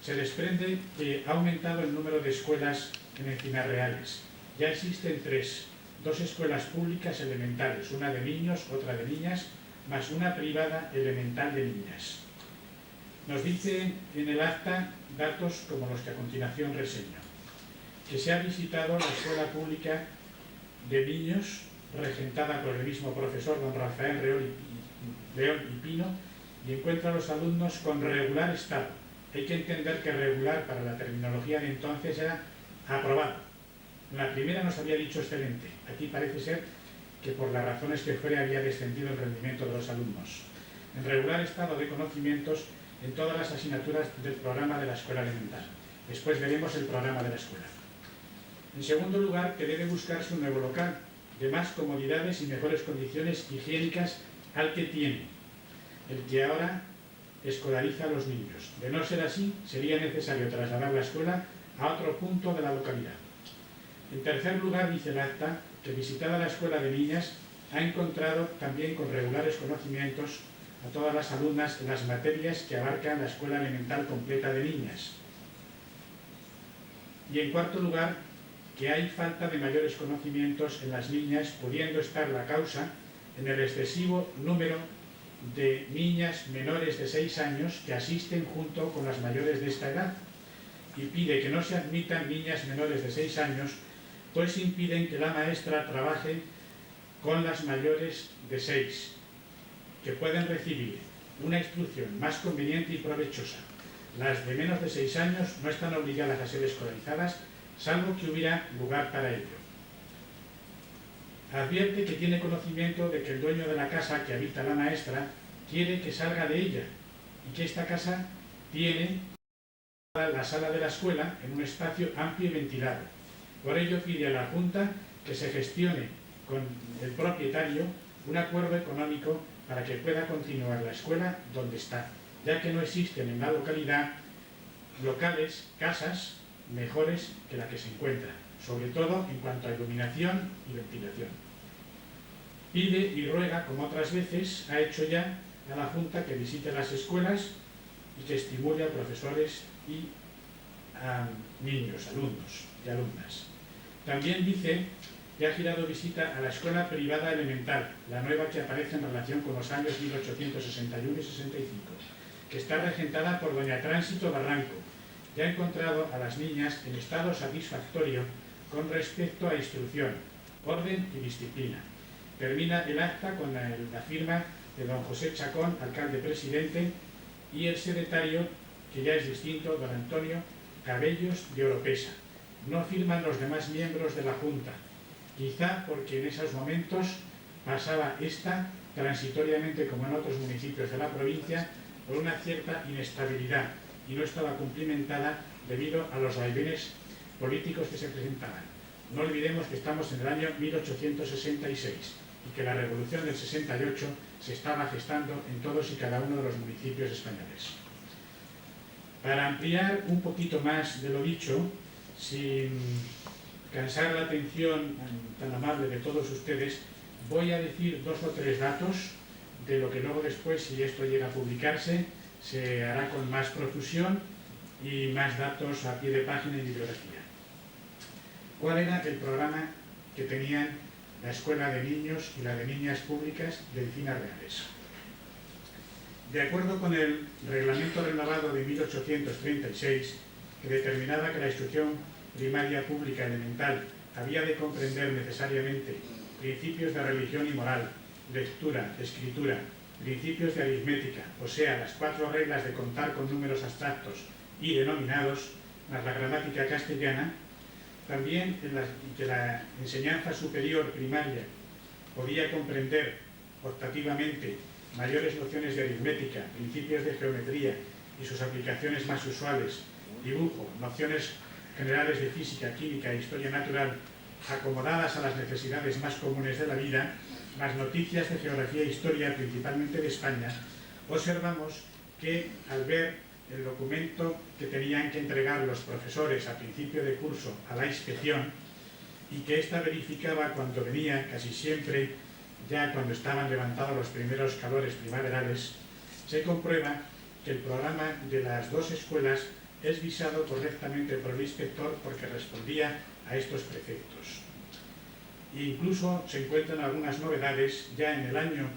se desprende que ha aumentado el número de escuelas en Encinas Reales. Ya existen 3, 2 escuelas públicas elementales, una de niños, otra de niñas, más una privada elemental de niñas. Nos dice en el acta datos como los que a continuación reseño. Que se ha visitado la escuela pública de niños regentada por el mismo profesor don Rafael León y Pino, y encuentra a los alumnos con regular estado. Hay que entender que regular para la terminología de entonces era aprobado. En la primera nos había dicho excelente. Aquí parece ser que por las razones que fuere había descendido el rendimiento de los alumnos. En regular estado de conocimientos en todas las asignaturas del programa de la escuela elemental. Después veremos el programa de la escuela. En segundo lugar, que debe buscarse un nuevo local de más comodidades y mejores condiciones higiénicas al que tiene, el que ahora escolariza a los niños. De no ser así, sería necesario trasladar la escuela a otro punto de la localidad. En tercer lugar, dice el acta que visitada la escuela de niñas ha encontrado también con regulares conocimientos a todas las alumnas en las materias que abarcan la escuela elemental completa de niñas. Y en cuarto lugar, que hay falta de mayores conocimientos en las niñas, pudiendo estar la causa en el excesivo número de niñas menores de 6 años que asisten junto con las mayores de esta edad, y pide que no se admitan niñas menores de 6 años, pues impiden que la maestra trabaje con las mayores de 6, que pueden recibir una instrucción más conveniente y provechosa. Las de menos de 6 años no están obligadas a ser escolarizadas, salvo que hubiera lugar para ello. Advierte que tiene conocimiento de que el dueño de la casa que habita la maestra quiere que salga de ella y que esta casa tiene la sala de la escuela en un espacio amplio y ventilado. Por ello pide a la Junta que se gestione con el propietario un acuerdo económico para que pueda continuar la escuela donde está, ya que no existen en la localidad locales, casas mejores que la que se encuentra, sobre todo en cuanto a iluminación y ventilación. Pide y ruega, como otras veces ha hecho ya, a la Junta que visite las escuelas y que estimule a profesores y a niños, alumnos y alumnas. También dice que ha girado visita a la escuela privada elemental, la nueva que aparece en relación con los años 1861 y 65, que está regentada por doña Tránsito Barranco, y ha encontrado a las niñas en estado satisfactorio con respecto a instrucción, orden y disciplina. Termina el acta con la firma de don José Chacón, alcalde presidente, y el secretario, que ya es distinto, don Antonio Cabellos de Oropesa. No firman los demás miembros de la Junta, quizá porque en esos momentos pasaba esta, transitoriamente como en otros municipios de la provincia, por una cierta inestabilidad y no estaba cumplimentada debido a los vaivenes políticos que se presentaban. No olvidemos que estamos en el año 1866 y que la Revolución del 68 se estaba gestando en todos y cada uno de los municipios españoles. Para ampliar un poquito más de lo dicho, sin cansar la atención tan amable de todos ustedes, voy a decir 2 o 3 datos de lo que luego después, si esto llega a publicarse, se hará con más profusión y más datos a pie de página y bibliografía. ¿Cuál era el programa que tenían la Escuela de Niños y la de Niñas Públicas de Encinas Reales? De acuerdo con el Reglamento renovado de 1836, que determinaba que la instrucción primaria pública elemental había de comprender necesariamente principios de religión y moral, lectura, escritura, principios de aritmética, o sea, las 4 reglas de contar con números abstractos y denominados, más la gramática castellana, también que la enseñanza superior primaria podía comprender optativamente mayores nociones de aritmética, principios de geometría y sus aplicaciones más usuales, dibujo, nociones generales de física, química e historia natural, acomodadas a las necesidades más comunes de la vida, más noticias de geografía e historia, principalmente de España, observamos que al ver el documento que tenían que entregar los profesores a principio de curso a la inspección y que ésta verificaba cuando venía, casi siempre ya cuando estaban levantados los primeros calores primaverales, se comprueba que el programa de las 2 escuelas es visado correctamente por el inspector porque respondía a estos preceptos. Incluso se encuentran algunas novedades ya en el año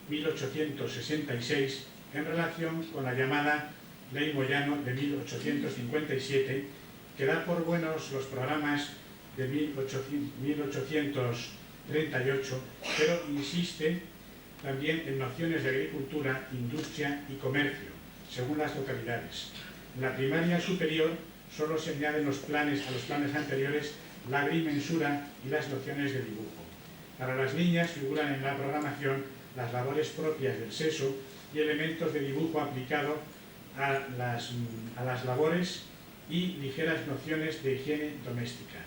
1866 en relación con la llamada Ley Moyano de 1857, que da por buenos los programas de 1838, pero insiste también en nociones de agricultura, industria y comercio, según las localidades. En la primaria superior solo se añaden a los planes anteriores la agrimensura y las nociones de dibujo. Para las niñas figuran en la programación las labores propias del seso y elementos de dibujo aplicado a las labores y ligeras nociones de higiene doméstica.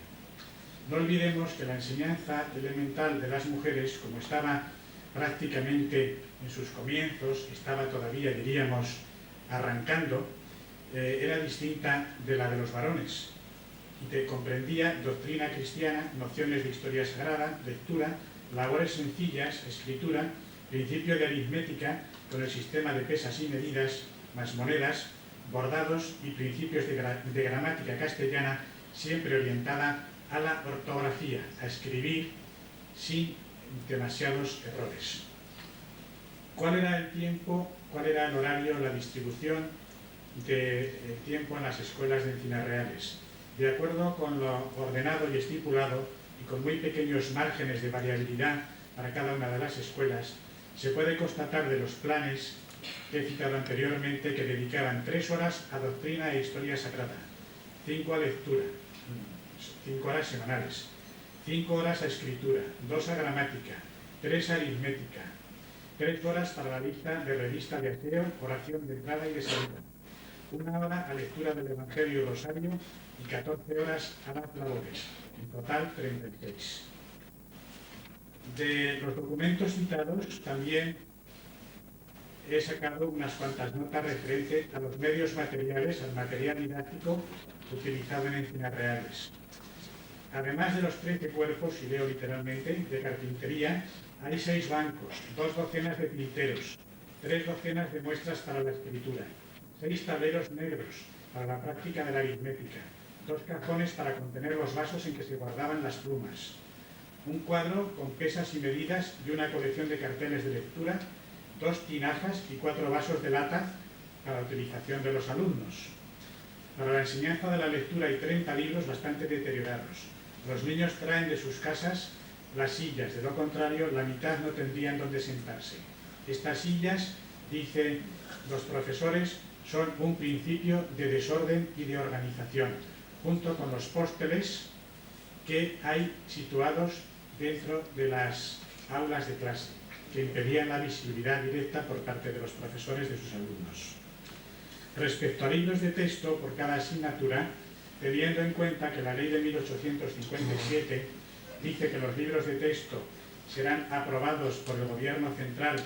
No olvidemos que la enseñanza elemental de las mujeres, como estaba prácticamente en sus comienzos, estaba todavía, diríamos, arrancando, era distinta de la de los varones y que comprendía doctrina cristiana, nociones de historia sagrada, lectura, labores sencillas, escritura, principio de aritmética con el sistema de pesas y medidas, más monedas, bordados y principios de gramática castellana, siempre orientada a la ortografía, a escribir sin demasiados errores. ¿Cuál era el tiempo, cuál era el horario, la distribución del tiempo en las escuelas de Encinas Reales? De acuerdo con lo ordenado y estipulado y con muy pequeños márgenes de variabilidad para cada una de las escuelas, se puede constatar de los planes que he citado anteriormente, que dedicaban 3 horas a doctrina e historia sagrada, 5 a lectura, 5 horas semanales, 5 horas a escritura, 2 a gramática, 3 a aritmética, 3 horas para la lista de revista de aseo, oración de entrada y de salida, 1 hora a lectura del Evangelio y Rosario y 14 horas a las labores, en total 36. De los documentos citados también he sacado unas cuantas notas referentes a los medios materiales, al material didáctico utilizado en Encinas Reales. Además de los 13 cuerpos, y leo literalmente, de carpintería, hay 6 bancos, 2 docenas de tinteros, 3 docenas de muestras para la escritura, 6 tableros negros para la práctica de la aritmética, 2 cajones para contener los vasos en que se guardaban las plumas, un cuadro con pesas y medidas y una colección de carteles de lectura, 2 tinajas y 4 vasos de lata para la utilización de los alumnos. Para la enseñanza de la lectura hay 30 libros bastante deteriorados. Los niños traen de sus casas las sillas, de lo contrario, la mitad no tendrían donde sentarse. Estas sillas, dicen los profesores, son un principio de desorden y de organización, junto con los pósteles que hay situados dentro de las aulas de clase, que impedían la visibilidad directa por parte de los profesores de sus alumnos. Respecto a libros de texto por cada asignatura, teniendo en cuenta que la ley de 1857 dice que los libros de texto serán aprobados por el Gobierno central,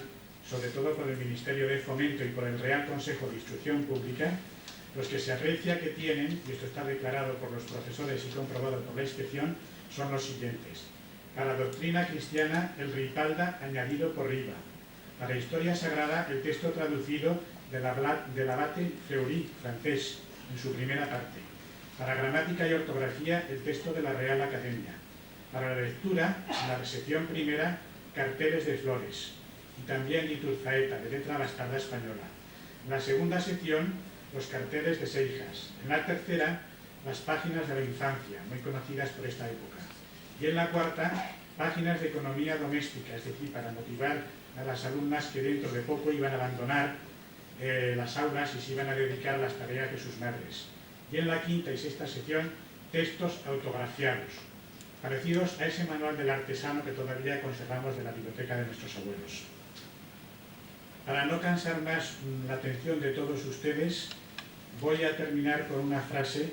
sobre todo por el Ministerio de Fomento y por el Real Consejo de Instrucción Pública, los que se aprecia que tienen, y esto está declarado por los profesores y comprobado por la inspección, son los siguientes. Para doctrina cristiana, el Ripalda añadido por Riva. Para historia sagrada, el texto traducido del abate Fleury, francés, en su primera parte. Para gramática y ortografía, el texto de la Real Academia. Para la lectura, en la sección primera, carteles de flores. Y también Iturzaeta, de letra bastarda española. En la segunda sección, los carteles de Seijas. En la tercera, las páginas de la infancia, muy conocidas por esta época. Y en la cuarta, páginas de economía doméstica, es decir, para motivar a las alumnas que dentro de poco iban a abandonar las aulas y se iban a dedicar a las tareas de sus madres. Y en la quinta y sexta sección, textos autografiados, parecidos a ese manual del artesano que todavía conservamos de la biblioteca de nuestros abuelos. Para no cansar más la atención de todos ustedes, voy a terminar con una frase.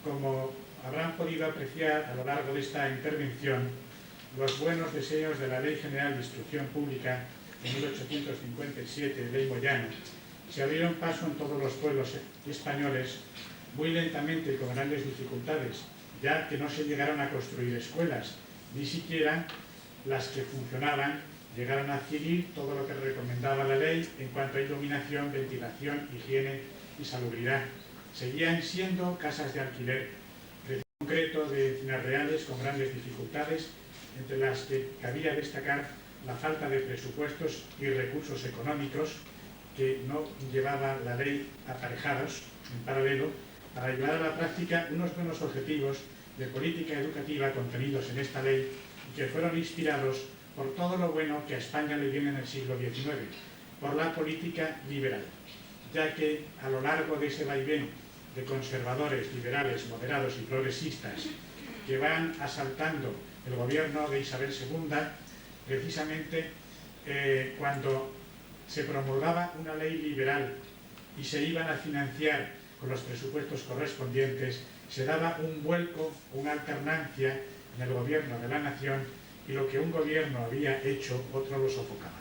Como habrán podido apreciar a lo largo de esta intervención, los buenos deseos de la Ley General de Instrucción Pública de 1857, Ley Moyano, se abrieron paso en todos los pueblos españoles, muy lentamente y con grandes dificultades, ya que no se llegaron a construir escuelas, ni siquiera las que funcionaban llegaron a adquirir todo lo que recomendaba la ley en cuanto a iluminación, ventilación, higiene y salubridad. Seguían siendo casas de alquiler, en concreto de Encinas Reales, con grandes dificultades, entre las que cabía destacar la falta de presupuestos y recursos económicos que no llevaba la ley aparejados en paralelo para llevar a la práctica unos buenos objetivos de política educativa contenidos en esta ley y que fueron inspirados por todo lo bueno que a España le viene en el siglo XIX, por la política liberal, ya que a lo largo de ese vaivén de conservadores, liberales, moderados y progresistas que van asaltando el gobierno de Isabel II, precisamente cuando se promulgaba una ley liberal y se iban a financiar con los presupuestos correspondientes, se daba un vuelco, una alternancia en el gobierno de la nación y lo que un gobierno había hecho, otro lo sofocaba.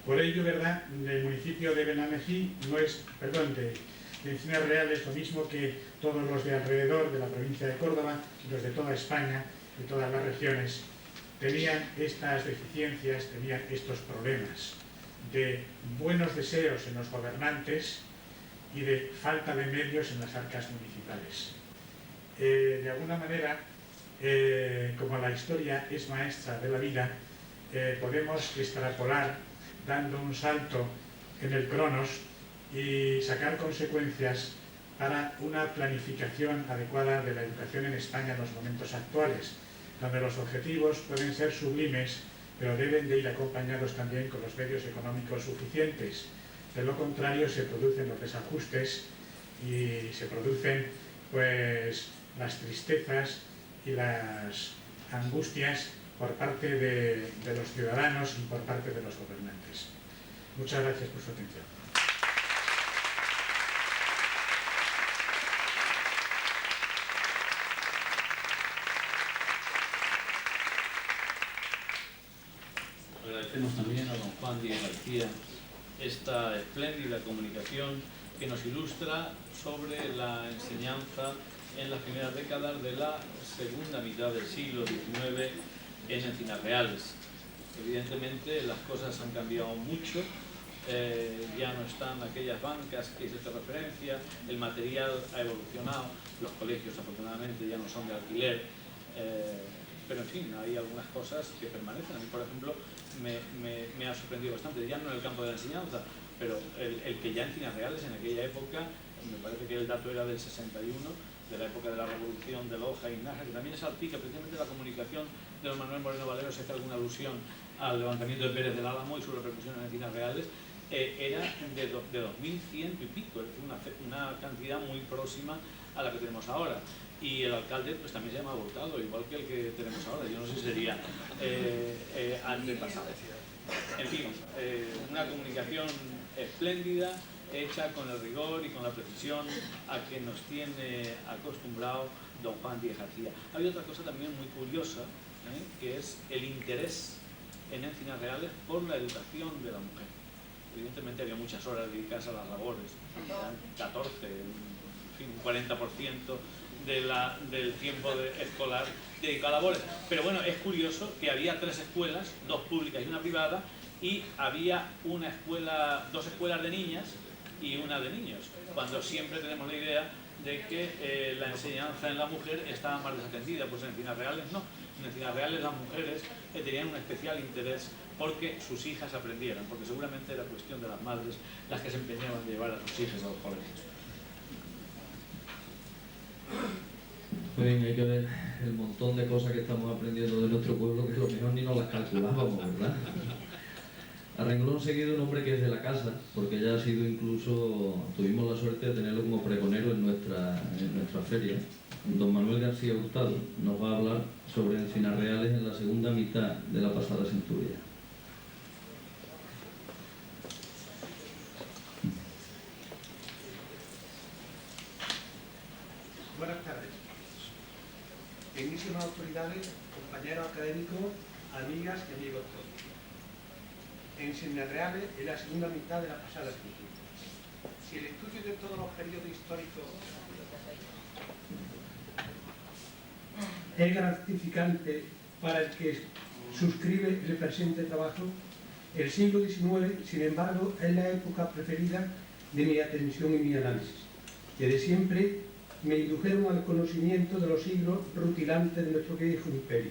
Por ello, ¿verdad?, el municipio de Benamejí de Encinas Reales, lo mismo que todos los de alrededor de la provincia de Córdoba y los de toda España, de todas las regiones, tenían estas deficiencias, tenían estos problemas de buenos deseos en los gobernantes y de falta de medios en las arcas municipales. De alguna manera, como la historia es maestra de la vida, podemos extrapolar, dando un salto en el cronos y sacar consecuencias para una planificación adecuada de la educación en España en los momentos actuales, donde los objetivos pueden ser sublimes, pero deben de ir acompañados también con los medios económicos suficientes. De lo contrario, se producen los desajustes y se producen pues las tristezas y las angustias por parte de los ciudadanos y por parte de los gobernantes. Muchas gracias por su atención. Agradecemos también a don Juan Díaz García esta espléndida comunicación que nos ilustra sobre la enseñanza en las primeras décadas de la segunda mitad del siglo XIX en Encinas Reales. Evidentemente las cosas han cambiado mucho, ya no están aquellas bancas que hice referencia, el material ha evolucionado, los colegios afortunadamente ya no son de alquiler, pero en fin, hay algunas cosas que permanecen. A mí, por ejemplo, me ha sorprendido bastante, ya no en el campo de la enseñanza, pero el que ya Encinas Reales en aquella época, me parece que el dato era del 61, de la época de la Revolución de Loja y Nájera, que también salpica precisamente la comunicación de don Manuel Moreno Valero, se hace alguna alusión al levantamiento de Pérez del Álamo y su repercusión en Encinas Reales, era de 2100 y pico, es decir, una cantidad muy próxima a la que tenemos ahora. Y el alcalde pues también se llama Hurtado, igual que el que tenemos ahora. Yo no sé si sería antepasado. En fin, una comunicación espléndida, hecha con el rigor y con la precisión a que nos tiene acostumbrado don Juan Díaz García. Hay otra cosa también muy curiosa, que es el interés en Encinas Reales por la educación de la mujer. Evidentemente había muchas horas dedicadas a las labores, 14, en fin, un 40% del tiempo escolar dedicado a labores. Pero bueno, es curioso que había 3 escuelas, 2 públicas y una privada, y había dos escuelas de niñas y una de niños, cuando siempre tenemos la idea de que la enseñanza en la mujer estaba más desatendida. Pues en Encinas Reales no, en Encinas Reales las mujeres tenían un especial interés porque sus hijas aprendieran, porque seguramente era cuestión de las madres las que se empeñaban en llevar a sus hijas a los colegios. Muy bien, hay que ver el montón de cosas que estamos aprendiendo de nuestro pueblo, que a lo mejor ni nos las calculábamos, ¿verdad? A renglón seguido, un hombre que es de la casa, porque ya ha sido incluso, tuvimos la suerte de tenerlo como pregonero en nuestra feria. Don Manuel García Hurtado nos va a hablar sobre Encinas Reales en la segunda mitad de la pasada centuria. Buenas tardes. Dignísimas autoridades, compañeros académicos, amigas y amigos todos. Encinas Reales en la segunda mitad de la pasada centuria. Si el estudio de todos los periodos históricos es gratificante para el que suscribe el presente trabajo, el siglo XIX, sin embargo, es la época preferida de mi atención y mi análisis, que de siempre me indujeron al conocimiento de los siglos rutilantes de nuestro viejo imperio,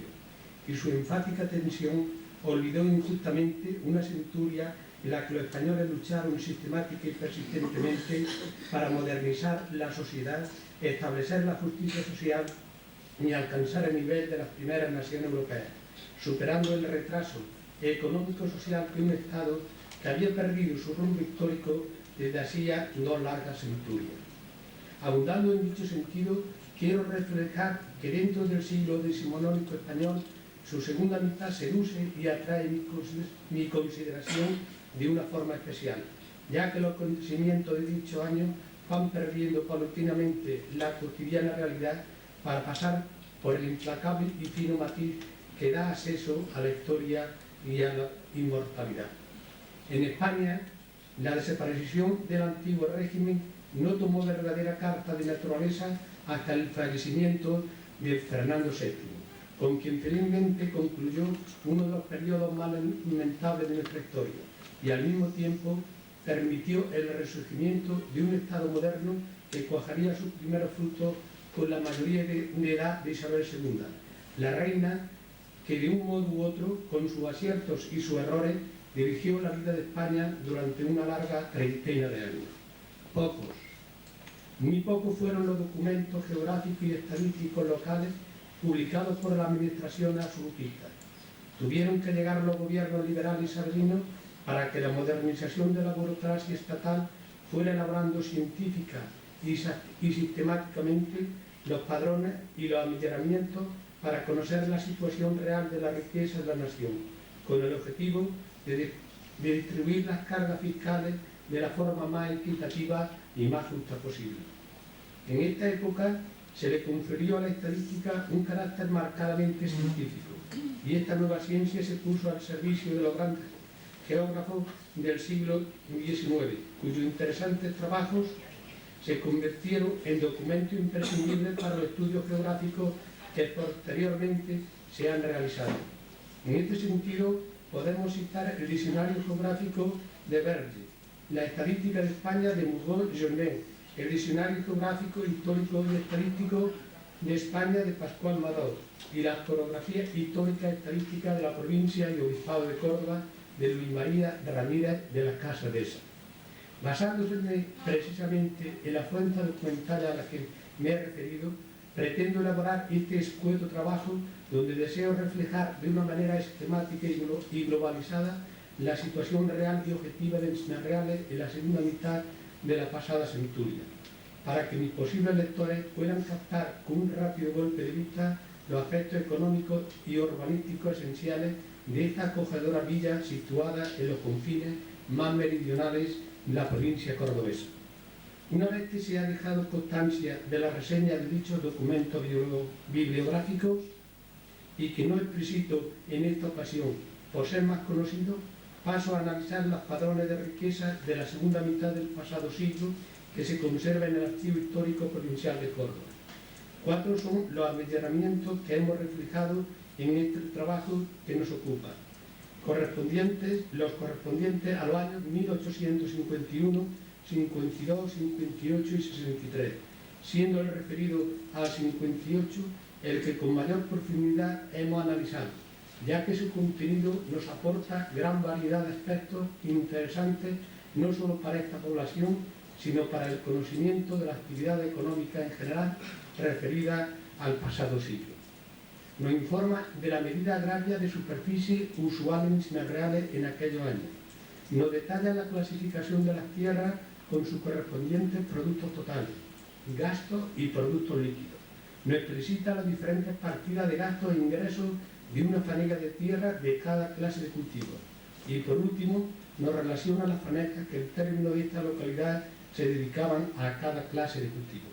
y su enfática tensión olvidó injustamente una centuria en la que los españoles lucharon sistemática y persistentemente para modernizar la sociedad, establecer la justicia social y alcanzar el nivel de las primeras naciones europeas, superando el retraso económico-social de un Estado que había perdido su rumbo histórico desde hacía 2 largas centurias. Abundando en dicho sentido, quiero reflejar que dentro del siglo decimonónico español, su segunda mitad seduce y atrae mi consideración de una forma especial, ya que los acontecimientos de dicho año van perdiendo paulatinamente la cotidiana realidad para pasar por el implacable y fino matiz que da acceso a la historia y a la inmortalidad. En España, la desaparición del antiguo régimen no tomó verdadera carta de naturaleza hasta el fallecimiento de Fernando VII, con quien felizmente concluyó uno de los periodos más lamentables de nuestra historia y al mismo tiempo permitió el resurgimiento de un Estado moderno que cuajaría sus primeros frutos con la mayoría de edad de Isabel II, la reina que de un modo u otro, con sus aciertos y sus errores, dirigió la vida de España durante una larga treintena de años. Muy pocos fueron los documentos geográficos y estadísticos locales publicados por la administración absolutista. Tuvieron que llegar los gobiernos liberales y sardinos para que la modernización de la burocracia estatal fuera elaborando científica y sistemáticamente los padrones y los amillaramientos para conocer la situación real de la riqueza de la nación, con el objetivo de distribuir las cargas fiscales de la forma más equitativa y más justa posible. En esta época se le confirió a la estadística un carácter marcadamente científico, y esta nueva ciencia se puso al servicio de los grandes geógrafos del siglo XIX, cuyos interesantes trabajos se convirtieron en documentos imprescindibles para los estudios geográficos que posteriormente se han realizado. En este sentido, podemos citar el Diccionario Geográfico de Verge, la Estadística de España de Mougon-Jornet, el Diccionario Geográfico, Histórico y Estadístico de España de Pascual Mador y la Coreografía Histórica Estadística de la Provincia y Obispado de Córdoba de Luis María Ramírez de la Casa de Esa. Basándose precisamente en la fuente documental a la que me he referido, pretendo elaborar este escueto trabajo donde deseo reflejar de una manera sistemática y globalizada la situación real y objetiva de Encinas Reales en la segunda mitad de la pasada centuria, para que mis posibles lectores puedan captar con un rápido golpe de vista los aspectos económicos y urbanísticos esenciales de esta acogedora villa situada en los confines más meridionales de la provincia cordobesa. Una vez que se ha dejado constancia de la reseña de dichos documentos bibliográficos y que no explicito en esta ocasión por ser más conocido, paso a analizar los padrones de riqueza de la segunda mitad del pasado siglo que se conserva en el Archivo Histórico Provincial de Córdoba. 4 son los amillaramientos que hemos reflejado en este trabajo que nos ocupa, los correspondientes a los años 1851, 52, 58 y 63, siendo el referido al 58 el que con mayor profundidad hemos analizado, ya que su contenido nos aporta gran variedad de aspectos interesantes no solo para esta población, sino para el conocimiento de la actividad económica en general referida al pasado siglo. Nos informa de la medida agraria de superficie usual en Encinas Reales en aquellos años. Nos detalla la clasificación de las tierras con sus correspondientes productos totales, gastos y productos líquidos. Nos explicita las diferentes partidas de gastos e ingresos de una fanega de tierra de cada clase de cultivo. Y por último, nos relaciona las fanegas que en términos de esta localidad se dedicaban a cada clase de cultivo.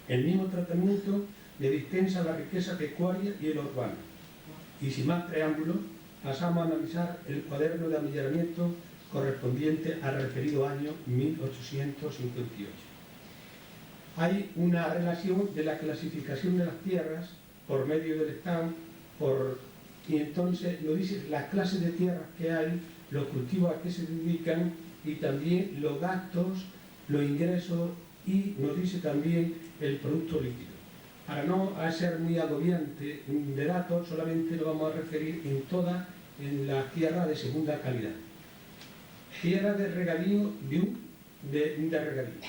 El mismo tratamiento le dispensa la riqueza pecuaria y el urbano. Y sin más preámbulos, pasamos a analizar el cuaderno de amillaramiento correspondiente al referido año 1858. Hay una relación de la clasificación de las tierras por medio del Estado, y entonces nos dice las clases de tierras que hay, los cultivos a que se dedican y también los gastos, los ingresos y nos dice también el producto líquido. Para no ser muy agobiante de datos, solamente lo vamos a referir en la tierra de segunda calidad. Tierra de regadío de regadío.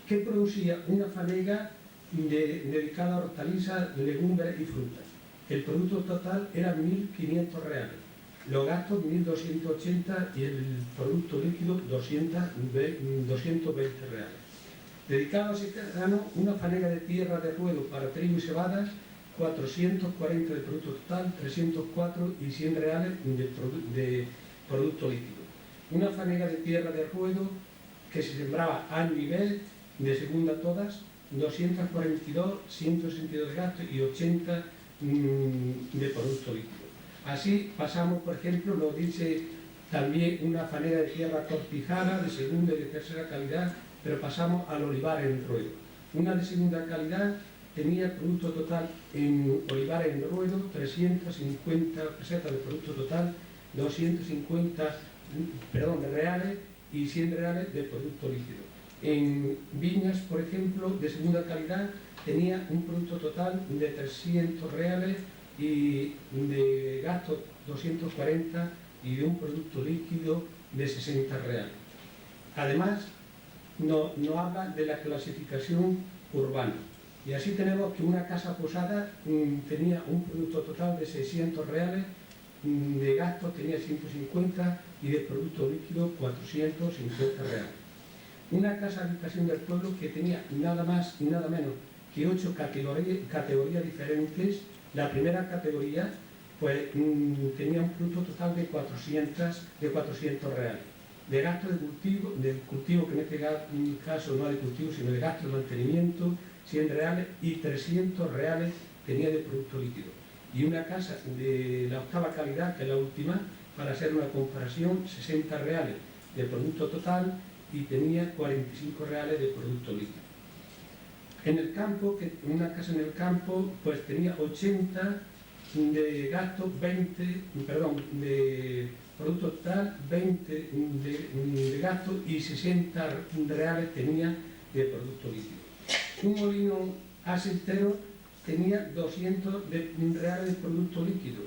¿Qué producía? Una fanega dedicada a hortalizas, legumbres y frutas. El producto total era 1.500 reales. Los gastos 1.280 y el producto líquido 220 reales. Dedicado a ese grano, una fanega de tierra de ruedo para trigo y cebadas, 440 de producto total, 304 y 100 reales de producto líquido. Una fanega de tierra de ruedo que se sembraba a nivel de segunda todas, 242, 162 de gastos y 80 de producto líquido. Así pasamos, por ejemplo, nos dice también una fanega de tierra cortijada de segunda y de tercera calidad, pero pasamos al olivar en ruedo. Una de segunda calidad tenía producto total en olivar en ruedo, 350 pesetas de producto total, 250 reales y 100 reales de producto líquido. En viñas, por ejemplo, de segunda calidad tenía un producto total de 300 reales y de gastos 240 y de un producto líquido de 60 reales. Además, no habla de la clasificación urbana. Y así tenemos que una casa posada tenía un producto total de 600 reales, de gastos tenía 150 y de producto líquido 450 reales. Una casa habitación del pueblo que tenía nada más y nada menos que 8 categorías diferentes. La primera categoría pues tenía un producto total de 400 reales. De gasto del cultivo, que en este caso no de cultivo, sino de gasto de mantenimiento, 100 reales, y 300 reales tenía de producto líquido. Y una casa de la octava calidad, que es la última, para hacer una comparación, 60 reales de producto total y tenía 45 reales de producto líquido. En el campo, una casa en el campo, pues tenía 80 de gasto, de producto total, 20 de gasto y 60 reales tenía de producto líquido. Un molino aceitero tenía 200 reales de producto líquido,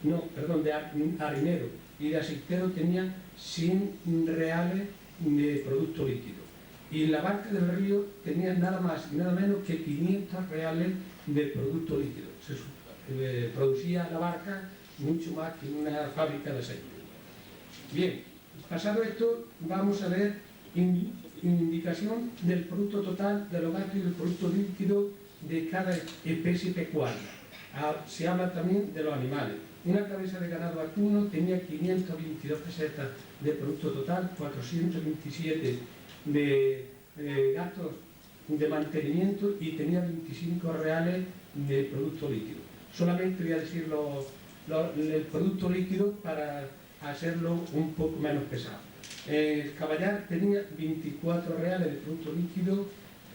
de harinero, y de aceitero tenía 100 reales de producto líquido. Y la barca del río tenía nada más y nada menos que 500 reales de producto líquido. Se producía la barca mucho más que una fábrica de aceite. Bien, pasado esto, vamos a ver indicación del producto total de los gastos y del producto líquido de cada especie pecuaria. Se habla también de los animales. Una cabeza de ganado vacuno tenía 522 pesetas de producto total, 427 de gastos de mantenimiento y tenía 25 reales de producto líquido. Solamente voy a decir el producto líquido para hacerlo un poco menos pesado. El caballar tenía 24 reales de producto líquido,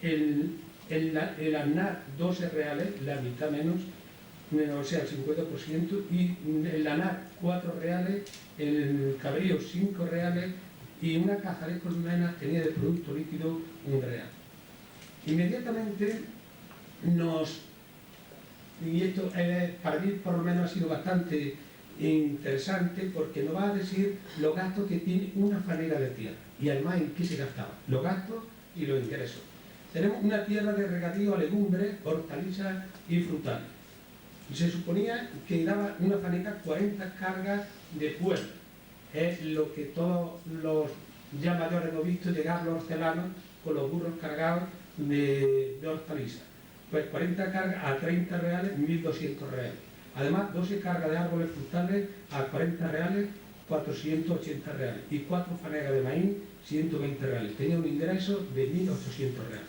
el ANAR 12 reales, la mitad menos, o sea, el 50%, y el ANAR 4 reales, el cabrío 5 reales y una caja de colmenas tenía de producto líquido 1 real. Inmediatamente y esto para mí por lo menos ha sido bastante interesante porque nos va a decir los gastos que tiene una fanega de tierra y además en qué se gastaba, los gastos y los ingresos. Tenemos una tierra de regadío a legumbres, hortalizas y frutales. Se suponía que daba una fanega 40 cargas de puerta. Es lo que todos los ya mayores hemos visto llegar los hortelanos con los burros cargados de hortalizas. Pues 40 cargas a 30 reales, 1.200 reales. Además, 12 cargas de árboles frutales a 40 reales, 480 reales. Y 4 fanegas de maíz, 120 reales. Tenía un ingreso de 1.800 reales.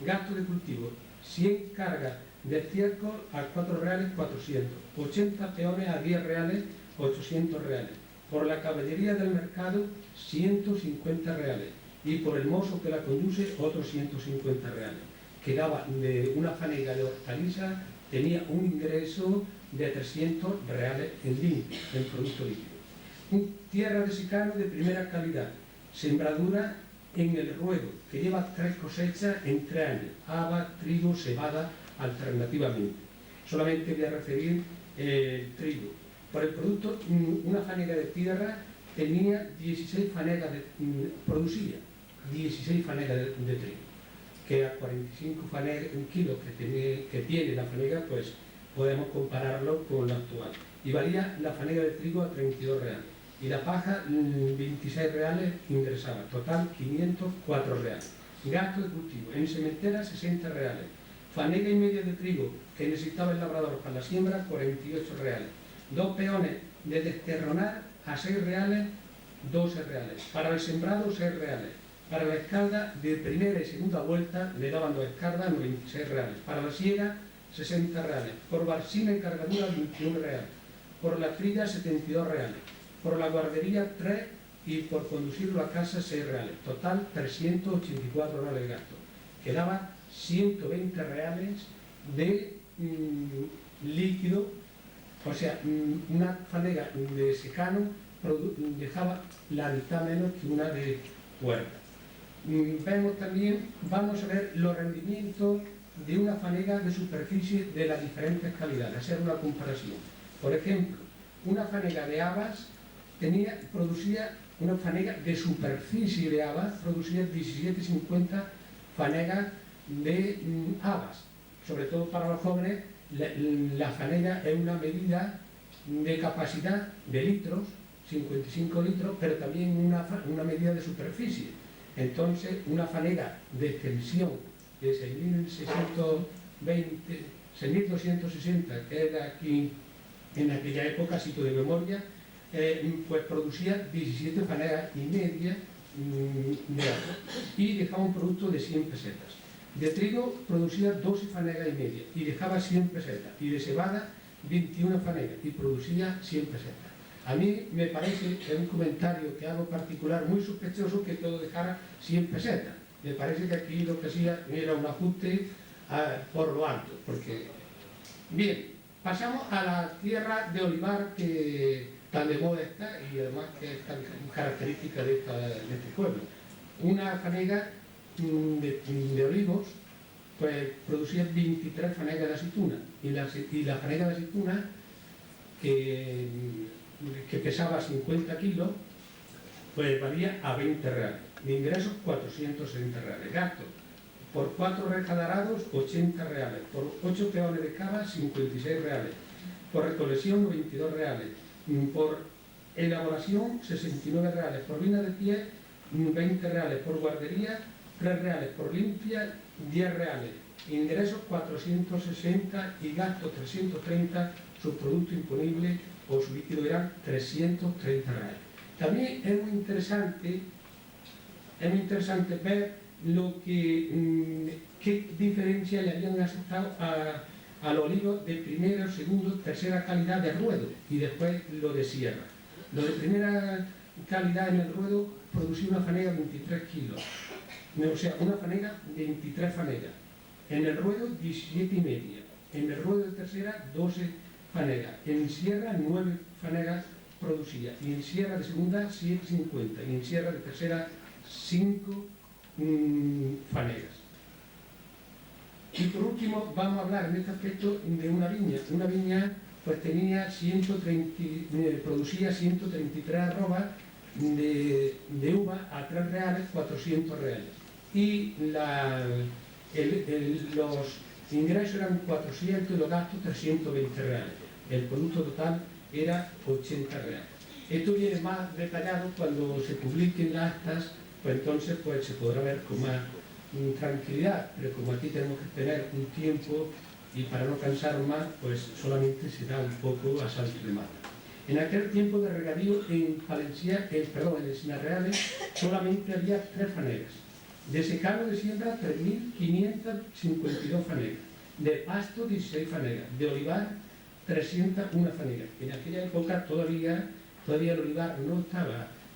Gasto de cultivo, 100 cargas de estiércol a 4 reales, 400. 80 peones a 10 reales, 800 reales. Por la caballería del mercado, 150 reales. Y por el mozo que la conduce, otros 150 reales. Quedaba de una fanega de hortalizas, tenía un ingreso de 300 reales en limpio, en producto líquido. Tierra de secano de primera calidad, sembradura en el ruedo, que lleva 3 cosechas en 3 años, haba, trigo, cebada, alternativamente. Solamente voy a referir el trigo. Por el producto, una fanega de tierra tenía 16 fanegas, producía 16 fanegas de trigo, que a 45 kilos que tiene la fanega, pues podemos compararlo con la actual. Y valía la fanega de trigo a 32 reales. Y la paja, 26 reales ingresaba. Total, 504 reales. Gasto de cultivo. En sementera, 60 reales. Fanega y media de trigo que necesitaba el labrador para la siembra, 48 reales. 2 peones de desterronar a 6 reales, 12 reales. Para el sembrado, 6 reales. Para la escarda de primera y segunda vuelta le daban 2 escardas, 96 reales. Para la siega, 60 reales. Por barcina y cargadura, 21 reales. Por la trilla, 72 reales. Por la guardería, 3 y por conducirlo a casa, 6 reales. Total, 384 reales de gasto. Quedaba 120 reales de líquido, o sea, una fanega de secano dejaba la mitad menos que una de puerta. Vemos también, vamos a ver los rendimientos de una fanega de superficie de las diferentes calidades, hacer una comparación. Por ejemplo, una fanega de habas producía una fanega de superficie de habas, producía 17,50 fanegas de habas. sobre todo para los jóvenes, la fanega es una medida de capacidad de litros, 55 litros, pero también una medida de superficie. Entonces, una fanega de extensión de 6.260, que era aquí en aquella época, sitio de memoria, pues producía 17 fanegas y media de agua y dejaba un producto de 100 pesetas. De trigo producía 12 fanegas y media y dejaba 100 pesetas, y de cebada 21 fanegas y producía 100 pesetas. A mí me parece, es un comentario que hago particular, muy sospechoso que todo dejara 100 pesetas. Me parece que aquí lo que hacía era un ajuste por lo alto. Porque... Bien, pasamos a la tierra de olivar que tan de moda está y además que es tan característica de este pueblo. Una fanega de olivos pues producía 23 fanegas de aceituna y la fanega de aceituna que pesaba 50 kilos pues valía a 20 reales, de ingresos 460 reales, gastos por 4 recadarados 80 reales, por 8 peones de cava 56 reales, por recolección 92 reales, por elaboración 69 reales, por vina de pie 20 reales, por guardería 3 reales, por limpia 10 reales, ingresos 460 y gastos 330, su producto imponible o su líquido eran 330 reales. También es muy interesante ver lo qué diferencia le habían aceptado al olivo de primera, segunda, tercera calidad de ruedo y después lo de sierra. Lo de primera calidad en el ruedo producía una fanega de 23 kilos, o sea, una fanega 23 fanegas. En el ruedo 17 y media, en el ruedo de tercera 12 fanegas, en sierra 9 fanegas producía, y en sierra de segunda 7,50, y en sierra de tercera 5 fanegas. Y por último vamos a hablar en este aspecto de una viña. Una viña pues tenía producía 133 arrobas de uva a 3 reales, 400 reales. Y los ingresos eran 400 y los gastos 320 reales. El producto total era 80 reales. Esto viene más detallado cuando se publiquen las actas, pues entonces pues se podrá ver con más tranquilidad, pero como aquí tenemos que tener un tiempo y para no cansar más, pues solamente se da un poco a salto de mata. En aquel tiempo de regadío en Encina-Reales solamente había 3 fanegas. De secano de siembra 3.552 fanegas. De pasto 16 fanegas. De olivar 301 fanegas. En aquella época todavía el olivar no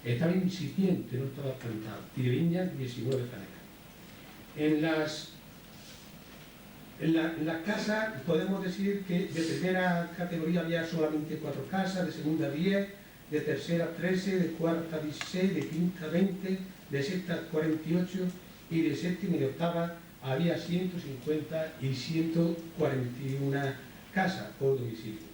estaba incipiente, no estaba plantado. Y de viña 19 fanegas. En las casas podemos decir que de primera categoría había solamente 4 casas, de segunda 10, de tercera 13, de cuarta 16, de quinta 20, de sexta 48 y de séptima y de octava había 150 y 141 casas o domicilios.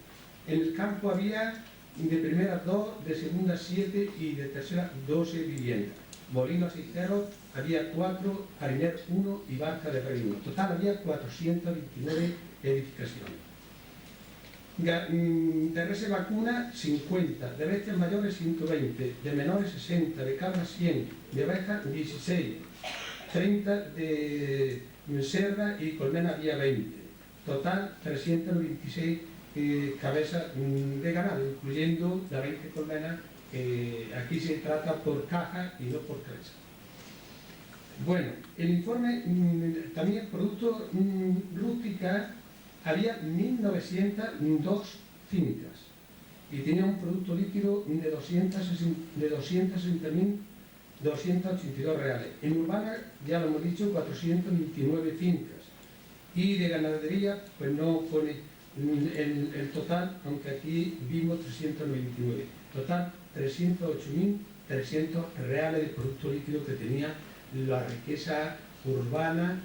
En el campo había de primera 2, de segunda 7 y de tercera 12 viviendas. Molinos aceiteros había 4, harineros 1 y barca de freír 1. Total había 429 edificaciones. De res vacuna 50, de bestias mayores 120, de menores 60, de cabras 100, de ovejas 16, 30 de cerda y colmena había 20. Total 396 cabezas de ganado, incluyendo la 20 colmenas. Aquí se trata por caja y no por cabeza. Bueno, el informe también productos rústicas había 1.902 fincas y tenía un producto líquido de 260.282 reales. En urbana, ya lo hemos dicho, 429 fincas y de ganadería pues no pone el total, aunque aquí vimos 399. Total 308.300 reales de producto líquido que tenía la riqueza urbana,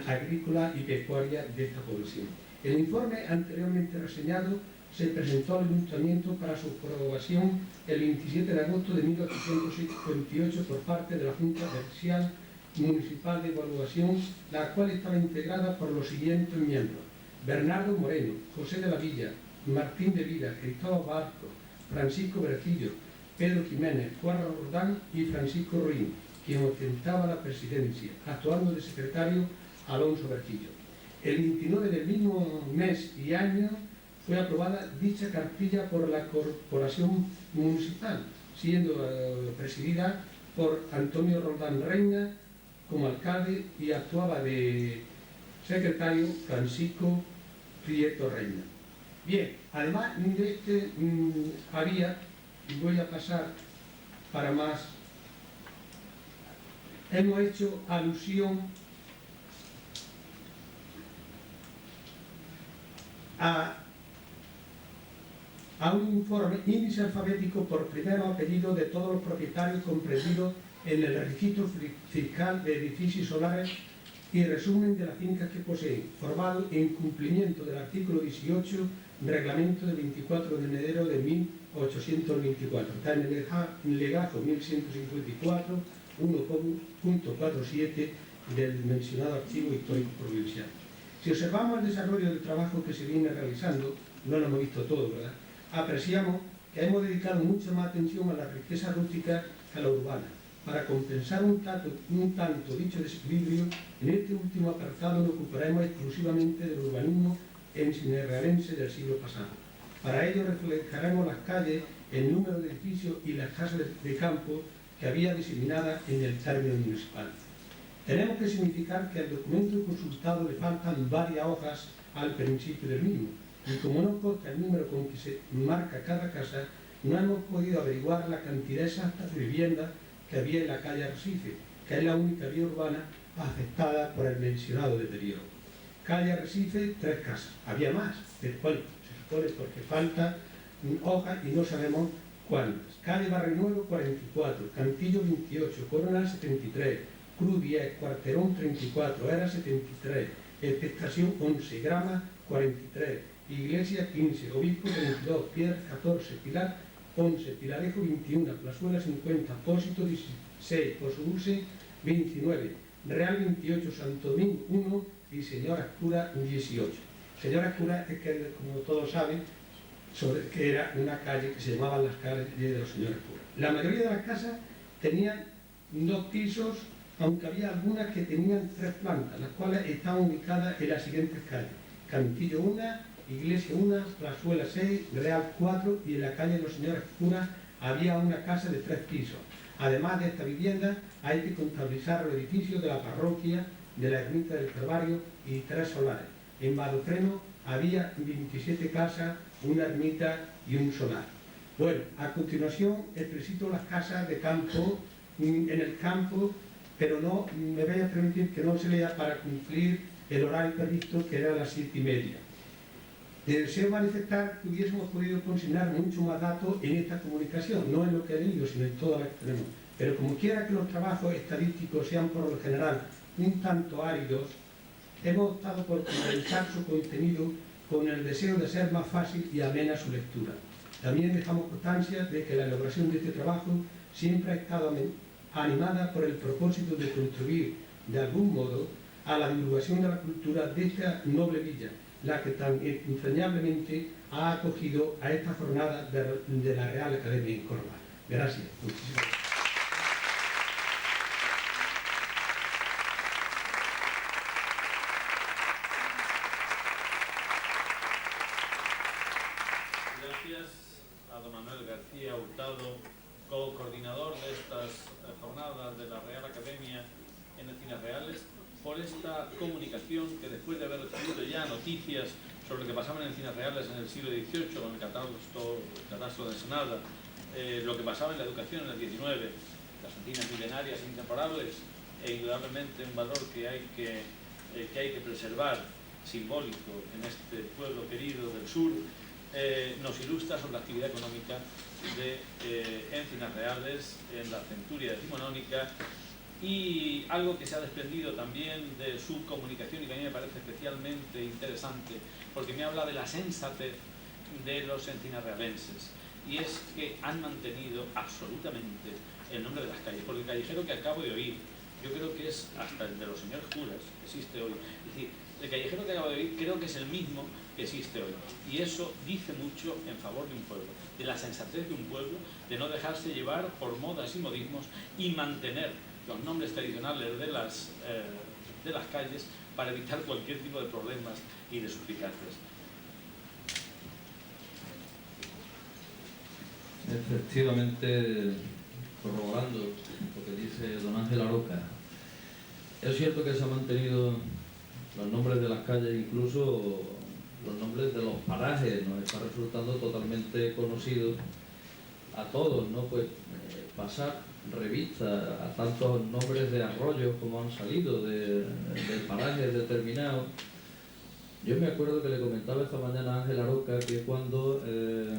agrícola y pecuaria de esta población. El informe anteriormente reseñado se presentó al Ayuntamiento para su aprobación el 27 de agosto de 1858 por parte de la Junta Especial Municipal de Evaluación, la cual estaba integrada por los siguientes miembros: Bernardo Moreno, José de la Villa, Martín de Vida, Cristóbal Barco, Francisco Bercillo, Pedro Jiménez, Juan Roldán y Francisco Ruín, quien ostentaba la presidencia, actuando de secretario Alonso Bercillo. El 29 del mismo mes y año fue aprobada dicha cartilla por la Corporación Municipal, siendo presidida por Antonio Roldán Reina como alcalde y actuaba de secretario Francisco Prieto Reina. Bien, además de este había, y voy a pasar para más, hemos hecho alusión a un informe índice alfabético por primero apellido de todos los propietarios comprendidos en el registro fiscal de edificios solares y resumen de las fincas que poseen, formado en cumplimiento del artículo 18 del reglamento del 24 de enero de 1824. Está en el legajo 1154, 1.47 del mencionado archivo histórico provincial. Si observamos el desarrollo del trabajo que se viene realizando, no lo hemos visto todo, ¿verdad?, apreciamos que hemos dedicado mucha más atención a la riqueza rústica que a la urbana. Para compensar un tanto dicho desequilibrio, en este último apartado nos ocuparemos exclusivamente del urbanismo encinarrealense del siglo pasado. Para ello reflejaremos las calles, el número de edificios y las casas de campo que había diseminadas en el término municipal. Tenemos que significar que al documento consultado le faltan varias hojas al principio del mismo, y como no consta el número con que se marca cada casa, no hemos podido averiguar la cantidad exacta de viviendas que había en la calle Arrecife, que es la única vía urbana afectada por el mencionado deterioro. Calle Arrecife, 3 casas. Había más, pero bueno, se supone porque falta hojas y no sabemos cuántas. Calle Barrio Nuevo, 44, Cantillo, 28, Coronel, 73, Cruz 10, Cuarterón, 34, Era, 73, Expectación, 11, Grama, 43, Iglesia, 15, Obispo, 22, Piedra, 14, Pilar, 11, Pilarejo, 21, Plazuela, 50, Pósito, 16, Pozo Dulce, 29, Real, 28, Santo Domingo, 1 y Señora Cura, 18. Señora Cura es que, como todos saben, que era una calle que se llamaban las calles de los señores Cura. La mayoría de las casas tenían 2 pisos, aunque había algunas que tenían 3 plantas, las cuales estaban ubicadas en las siguientes calles: Cantillo 1, Iglesia 1, Plazuela 6, Real 4 y en la calle de los señores Cura había una casa de 3 pisos. Además de esta vivienda hay que contabilizar los edificios de la parroquia, de la ermita del Calvario y 3 solares. En Badofreno había 27 casas, una ermita y un solar. Bueno, a continuación explicito las casas de campo en el campo, pero no me voy a permitir que no se lea para cumplir el horario previsto, que era las 7:30. Deseo manifestar que hubiésemos podido consignar mucho más datos en esta comunicación, no en lo que he leído, sino en todas las que tenemos. Pero como quiera que los trabajos estadísticos sean por lo general un tanto áridos, hemos optado por condensar su contenido con el deseo de ser más fácil y amena su lectura. También dejamos constancia de que la elaboración de este trabajo siempre ha estado animada por el propósito de contribuir de algún modo a la divulgación de la cultura de esta noble villa, la que tan entrañablemente ha acogido a esta jornada de la Real Academia en Córdoba. Gracias. Muchísimas gracias. Gracias a don Manuel García Hurtado, coordinador de estas jornadas de la Real Academia en Encinas Reales, por esta comunicación que, después de haber recibido ya noticias sobre lo que pasaba en Encinas Reales en el siglo XVIII, con el catastro de Ensenada, lo que pasaba en la educación en el XIX, las encinas milenarias e intemporables, e indudablemente un valor que hay que preservar, simbólico, en este pueblo querido del sur, nos ilustra sobre la actividad económica de Encinas Reales en la centuria decimonónica, y algo que se ha desprendido también de su comunicación y que a mí me parece especialmente interesante, porque me habla de la sensatez de los encinarrealenses, y es que han mantenido absolutamente el nombre de las calles, porque el callejero que acabo de oír yo creo que es hasta el de los señores curas, que existe hoy. Es decir, el callejero que acabo de oír creo que es el mismo que existe hoy. Y eso dice mucho en favor de un pueblo, de la sensatez de un pueblo, de no dejarse llevar por modas y modismos y mantener los nombres tradicionales de las calles para evitar cualquier tipo de problemas y de suspicacias. Efectivamente, corroborando lo que dice don Ángel Aroca, es cierto que se han mantenido los nombres de las calles, incluso los nombres de los parajes, nos está resultando totalmente conocidos a todos, ¿no? Pues pasar revista a tantos nombres de arroyos como han salido, de parajes determinados. Yo me acuerdo que le comentaba esta mañana a Ángel Aroca que cuando el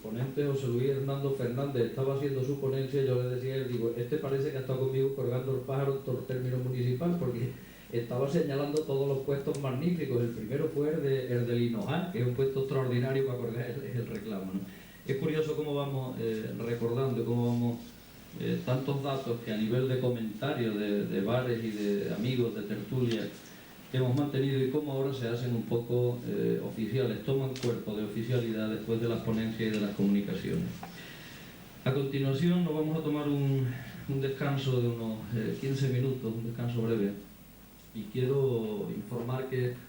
ponente José Luis Hernando Fernández estaba haciendo su ponencia, yo le decía, digo, este parece que ha estado conmigo colgando el pájaro en todo el término municipal, porque estaba señalando todos los puestos magníficos. El primero fue el del Hinojá, que es un puesto extraordinario para colgar el reclamo, ¿no? Es curioso cómo vamos recordando, cómo vamos tantos datos que a nivel de comentarios de bares y de amigos, de tertulias, hemos mantenido y cómo ahora se hacen un poco oficiales, toman cuerpo de oficialidad después de las ponencias y de las comunicaciones. A continuación nos vamos a tomar un descanso de unos 15 minutos, un descanso breve, y quiero informar que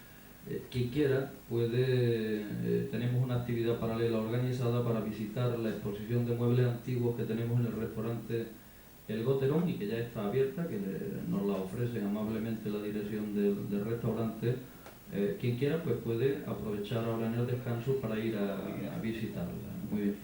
quien quiera puede, tenemos una actividad paralela organizada para visitar la exposición de muebles antiguos que tenemos en el restaurante El Goterón y que ya está abierta, que nos la ofrece amablemente la dirección del restaurante. Quien quiera pues puede aprovechar ahora en el descanso para ir a visitarla. Muy bien.